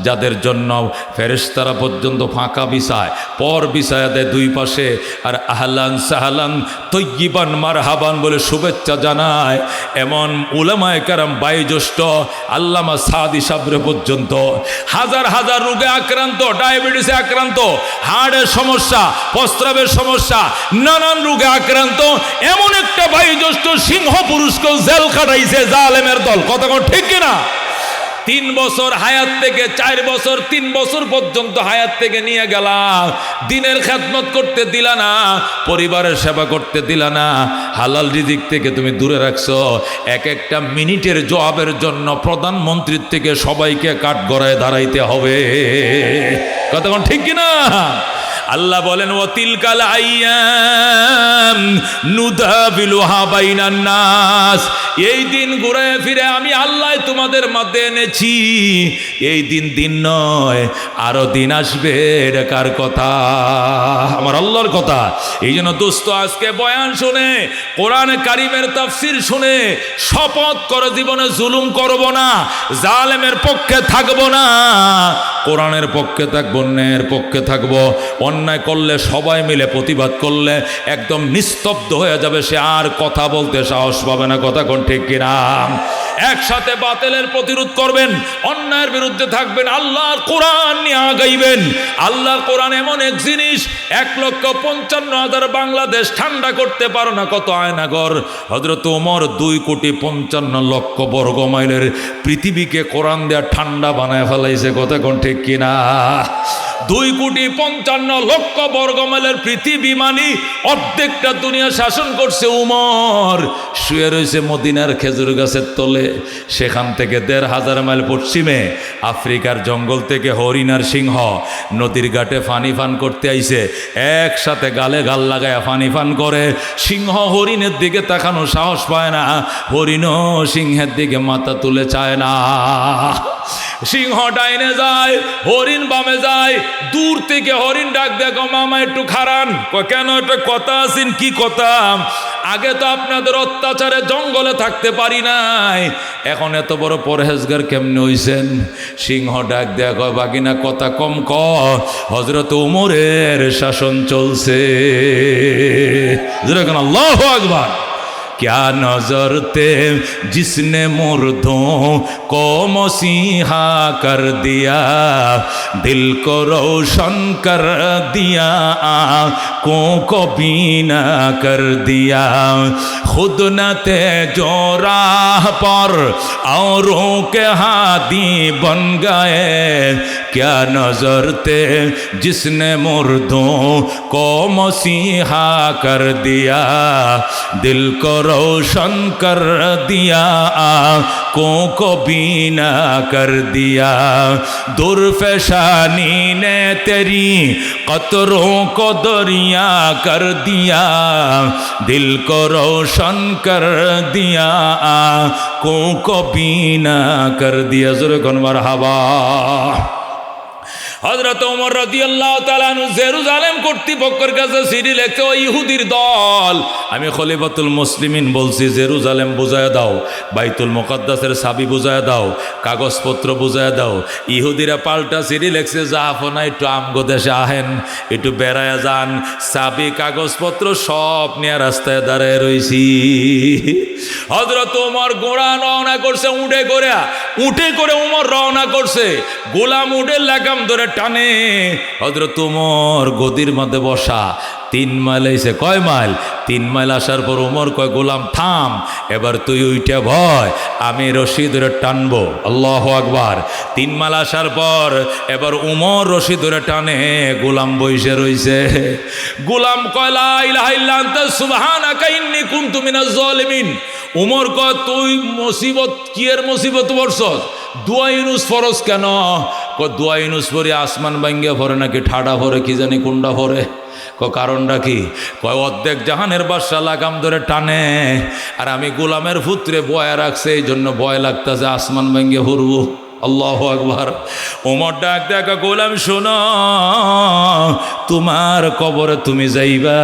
যাদের জন্য ফেরেশতারা পর্যন্ত ফাঁকা বিছায়, পর বিছায়া দেয় 2 পাশে, আর আহলান সাহলান তয়্যিবান মারহাবান বলে শুভেচ্ছা জানায়, এমন উলামায়ে কেরাম বয়োজ্যেষ্ঠ আল্লামা সাদি সাবরে পর্যন্ত হাজার হাজার রোগে আক্রান্ত, ডায়াবেটিসে আক্রান্ত, হার্টের সমস্যা, প্রস্রাবের সমস্যা, নানান রোগে আক্রান্ত এমন একটা বয়োজ্যেষ্ঠ সিংহ পুরুষকেও জেল খাটাইছে জালেমের দল, কথা কোন ঠিক কিনা? 3 বছর হায়াত থেকে 4 বছর 3 বছর পর্যন্ত হায়াত থেকে নিয়ে গেলা, দিনের খেদমত করতে দিলা না, পরিবারের সেবা করতে দিলা না, হালাল রিজিক থেকে তুমি দূরে রাখছো, এক একটা মিনিটের জবাবের জন্য প্রধানমন্ত্রীর থেকে সবাইকে কাঠগড়ায় দাঁড়াইতে হবে, কথা কোন ঠিক কিনা? আল্লাহ বলেন ওয়াতিলকাল আইয়াম নুদাবিলুহা বাইনান নাস, এই দিন ঘুরে ফিরে আমি আল্লাহ তোমাদের মধ্যে এনেছি, এই দিন নয়, আরো দিন আসবে, এটা কার কথা? আমার আল্লাহর কথা। এই জন্য দোস্ত আজকে বয়ান শুনে, কোরআন কারিমের তাফসীর শুনে শপথ করে জীবনে জুলুম করব না, জালেমের পক্ষে থাকব না, কোরআনের পক্ষে থাকবো, ন্যায়ের পক্ষে থাকবো। অন্যায় করলে সবাই মিলে প্রতিবাদ করলে একদম নিস্তব্ধ হয়ে যাবে, সে আর কথা বলতে সাহস পাবে না, কথা কোন ঠিক কিনা? একসাথে বাতিলের প্রতিরোধ করবেন, অন্যায়ের বিরুদ্ধে থাকবেন, আল্লাহর কোরআন নিয়ে আগাইবেন। আল্লাহর কোরআন এমন এক জিনিস, 1,55,000 বাংলাদেশ ঠান্ডা করতে পারো না, কত আয়নাগর। হযরত ওমর 2,55,00,000 বর্গ মাইলের পৃথিবীকে কোরআন দেয়া ঠান্ডা বানায় ফেলাইছে, কথা কোন ঠিক কিনা? 2,55,00,000 বর্গ মাইলের পৃথিবী মানে অর্ধেকটা দুনিয়া শাসন করছে উমর। শুয়ে রয়েছে মদিনার খেজুর গাছের তলে, সেখান থেকে 1,500 মাইল পশ্চিমে আফ্রিকার জঙ্গল থেকে হরিণ আর সিংহ নদীর ঘাটে পানি পান করতে আইছে, একসাথে গালে গাল লাগায় পানি পান করে। সিংহ হরিণের দিকে তাকানো সাহস পায় না, হরিণও সিংহের দিকে মাথা তুলে চায় না। সিংহ ডাইনে যায়, হরিণ বামে যায়, দূর থেকে হরিণ ডাক দেখো মামা একটু খারান, কেন? একটা কথা আছেন, কি কথা? আগে তো আপনাদের অত্যাচারে জঙ্গলে থাকতে পারি নাই, এখন এত বড় পরহেজগার কেমনে হইছেন? সিংহ ডাক দেখো বাগিনা কথা কম ক, হযরত ওমরের শাসন চলছে। যেরকম আল্লাহু আকবার। क्या नजर थे जिसने मुर्दों को मसीहा कर दिया, दिल को रोशन कर दिया, आँखों को बीना कर दिया, खुद न थे जो राह पर औरों के हादी बन गए, क्या नजर थे जिसने मुर्दों को मसीहा कर दिया, दिल को रोशन कर दिया, आँखों को बीना कर दिया, दुर्फशानी ने तेरी कतरों को दरिया कर दिया, दिल को रोशन कर दिया, आँखों को बीना कर दिया। ज़रा कौन मरहबा। হযরত ওমর রাদিয়াল্লাহু তাআলা আনহু জেরুজালেম কর্তৃপক্ষের কাছে চিঠি লিখছে, ও ইহুদির দল, আমি খলিফাতুল মুসলিমিন বলছি জেরুজালেম বুঝায় দাও, বাইতুল মুকাদ্দাসের চাবি বুঝায় দাও, কাগজপত্র বুঝায় দাও। ইহুদিরা পাল্টা চিঠি লিখছে, যা আপনা একটু আমগো দেশে আহেন, একটু বেড়ায় যান, চাবি কাগজপত্র সব নিয়ে রাস্তায় দাঁড়ায় রইছি। হযরত ওমর ঘোড়া রওনা করছে, উঠে করে ওমর রওনা করছে, গোলাম উটের লাগাম ধরে টানে হযরত ওমর গদির মধ্যে বসা। 3 মাইল এসে, কয় মাইল? 3 মাইল আসার পর ওমর কয়, গোলাম থাম, এবার তুই উইটা ভয়, আমি রশি ধরে টানবো। আল্লাহু আকবার। 3 মাইল আসার পর এবার ওমর রশি ধরে টানে, গোলাম বইসে রইছে। গোলাম কয়, লা ইলাহা ইল্লা আনতা সুবহানাকা ইন্নী কুনতু মিনাজ জালিমিন। ওমর কয়, তুই মুসিবত, কি এর মুসিবত পড়ছস? দোয়া ইউনুস ফরজ কেন? কয়, দোয়া ইউনুস পড়ি আসমান ভাঙ্গিয়া পড়ে নাকি ঠাডা পড়ে, কি জানি কোনটা পড়ে। কারণটা কি? কয়, অর্ধেক জাহানের বাদশা লাগাম ধরে টানে, আর আমি গোলামের পুত্রে বয়া রাখছে, এই জন্য ভয় লাগতেছে আসমান ভেঙে পড়বো। আল্লাহু আকবার। ওমর ডাক দেখা, গোলাম শোনো, তোমার কবরে তুমি যাইবা,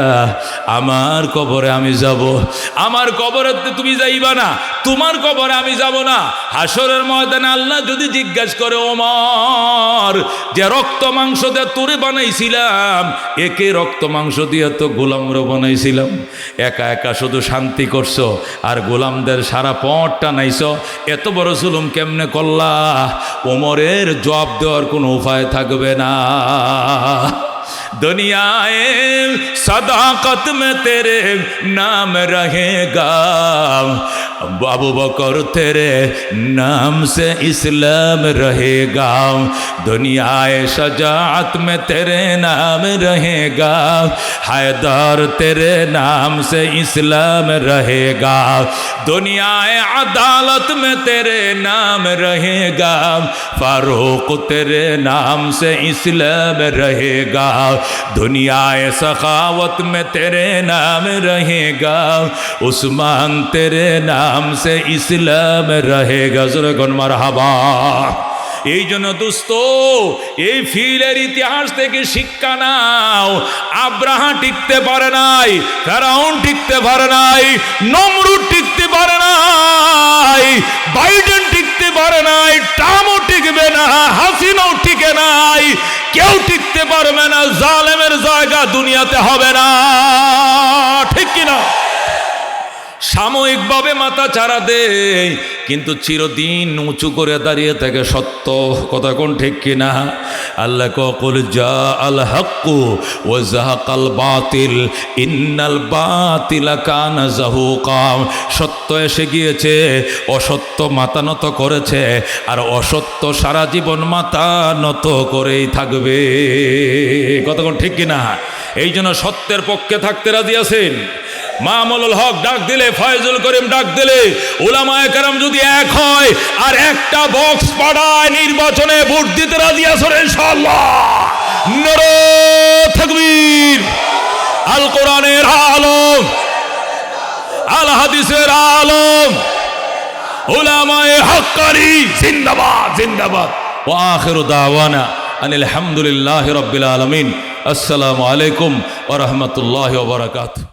আমার কবরে আমি যাব। আমার কবরে তুমি যাইবা না, তোমার কবরে আমি যাব না। হাসরের ময়দানে আল্লাহ যদি জিজ্ঞাসা করে, ওমর যে রক্ত মাংস দিয়ে তোরে বানাইছিলাম, একে রক্ত মাংস দিয়ে তো গোলামরে বানাইছিলাম, একা একা শুধু শান্তি করছো আর গোলামদের সারা পথ টানাইছো, এত বড় জুলুম কেমনে করলা? ওমরের জবাব দেওয়ার কোনো উপায় থাকবে না। दुनियाए सदाकत में तेरे नाम रहेगा, अबू बकर तेरे नाम से इस्लाम रहेगा, दुनियाए शजाअत में तेरे नाम रहेगा, हैदर तेरे नाम से इस्लाम रहेगा, दुनियाए अदालत में तेरे नाम रहेगा, फारूक तेरे नाम से इस्लाम रहेगा, दुनियाए सखावत में तेरे नाम रहेगा, उस्मान तेरे नाम से इस्लाम रहेगा। ज़रा मरहबा। এই জন্য দোস্ত, এই ফিলের ইতিহাস থেকে শিক্ষা নাও। আব্রাহা টিকতে পারে নাই, ফেরাউন টিকতে পারে নাই, নমরুদ টিকতে পারে নাই, বাইডেন টিকতে পারে নাই, ট্রাম্পও টিকবে না, হাসিনাও টিকে নাই, কেউ টিকতে পারবে না। জালেমের জায়গা দুনিয়াতে হবে না, ঠিক কিনা? সাময়িকভাবে মাথা চারা দেয়, কিন্তু চিরদিন উঁচু করে দাঁড়িয়ে থাকে সত্য। কথা কোন ঠিক কিনা? আল্লাহ কুল জা আল হক্কু ওয়া যাহাকাল বাতিল ইন্নাল বাতিলা কানা যাহুকা। সত্য এসে গিয়েছে, অসত্য মাথা নত করেছে, আর অসত্য সারা জীবন মাথা নত করেই থাকবে। কথা কোন ঠিক কিনা? এই জন্য সত্যের পক্ষে থাকতে রাজি আছেন? মামুনুল হক ডাক দিলে, ফয়জুল করিম ডাক দিলে, উলামায়ে কেরাম যদি এক হয় আর একটা বক্স পাড়ায় নির্বাচনে ভোট দিতে রাজি আছেন ইনশাআল্লাহ? নারে তাকবীর। আল কোরআনের আলম, আল হাদিসের আলম, উলামায়ে হক্কানি জিন্দাবাদ জিন্দাবাদ। ওয়া আখিরু দাওয়ানা আনিল হামদুলিল্লাহি রাব্বিল আলামিন। আসসালামু আলাইকুম ওয়া রাহমাতুল্লাহি ওয়া বারাকাতুহু।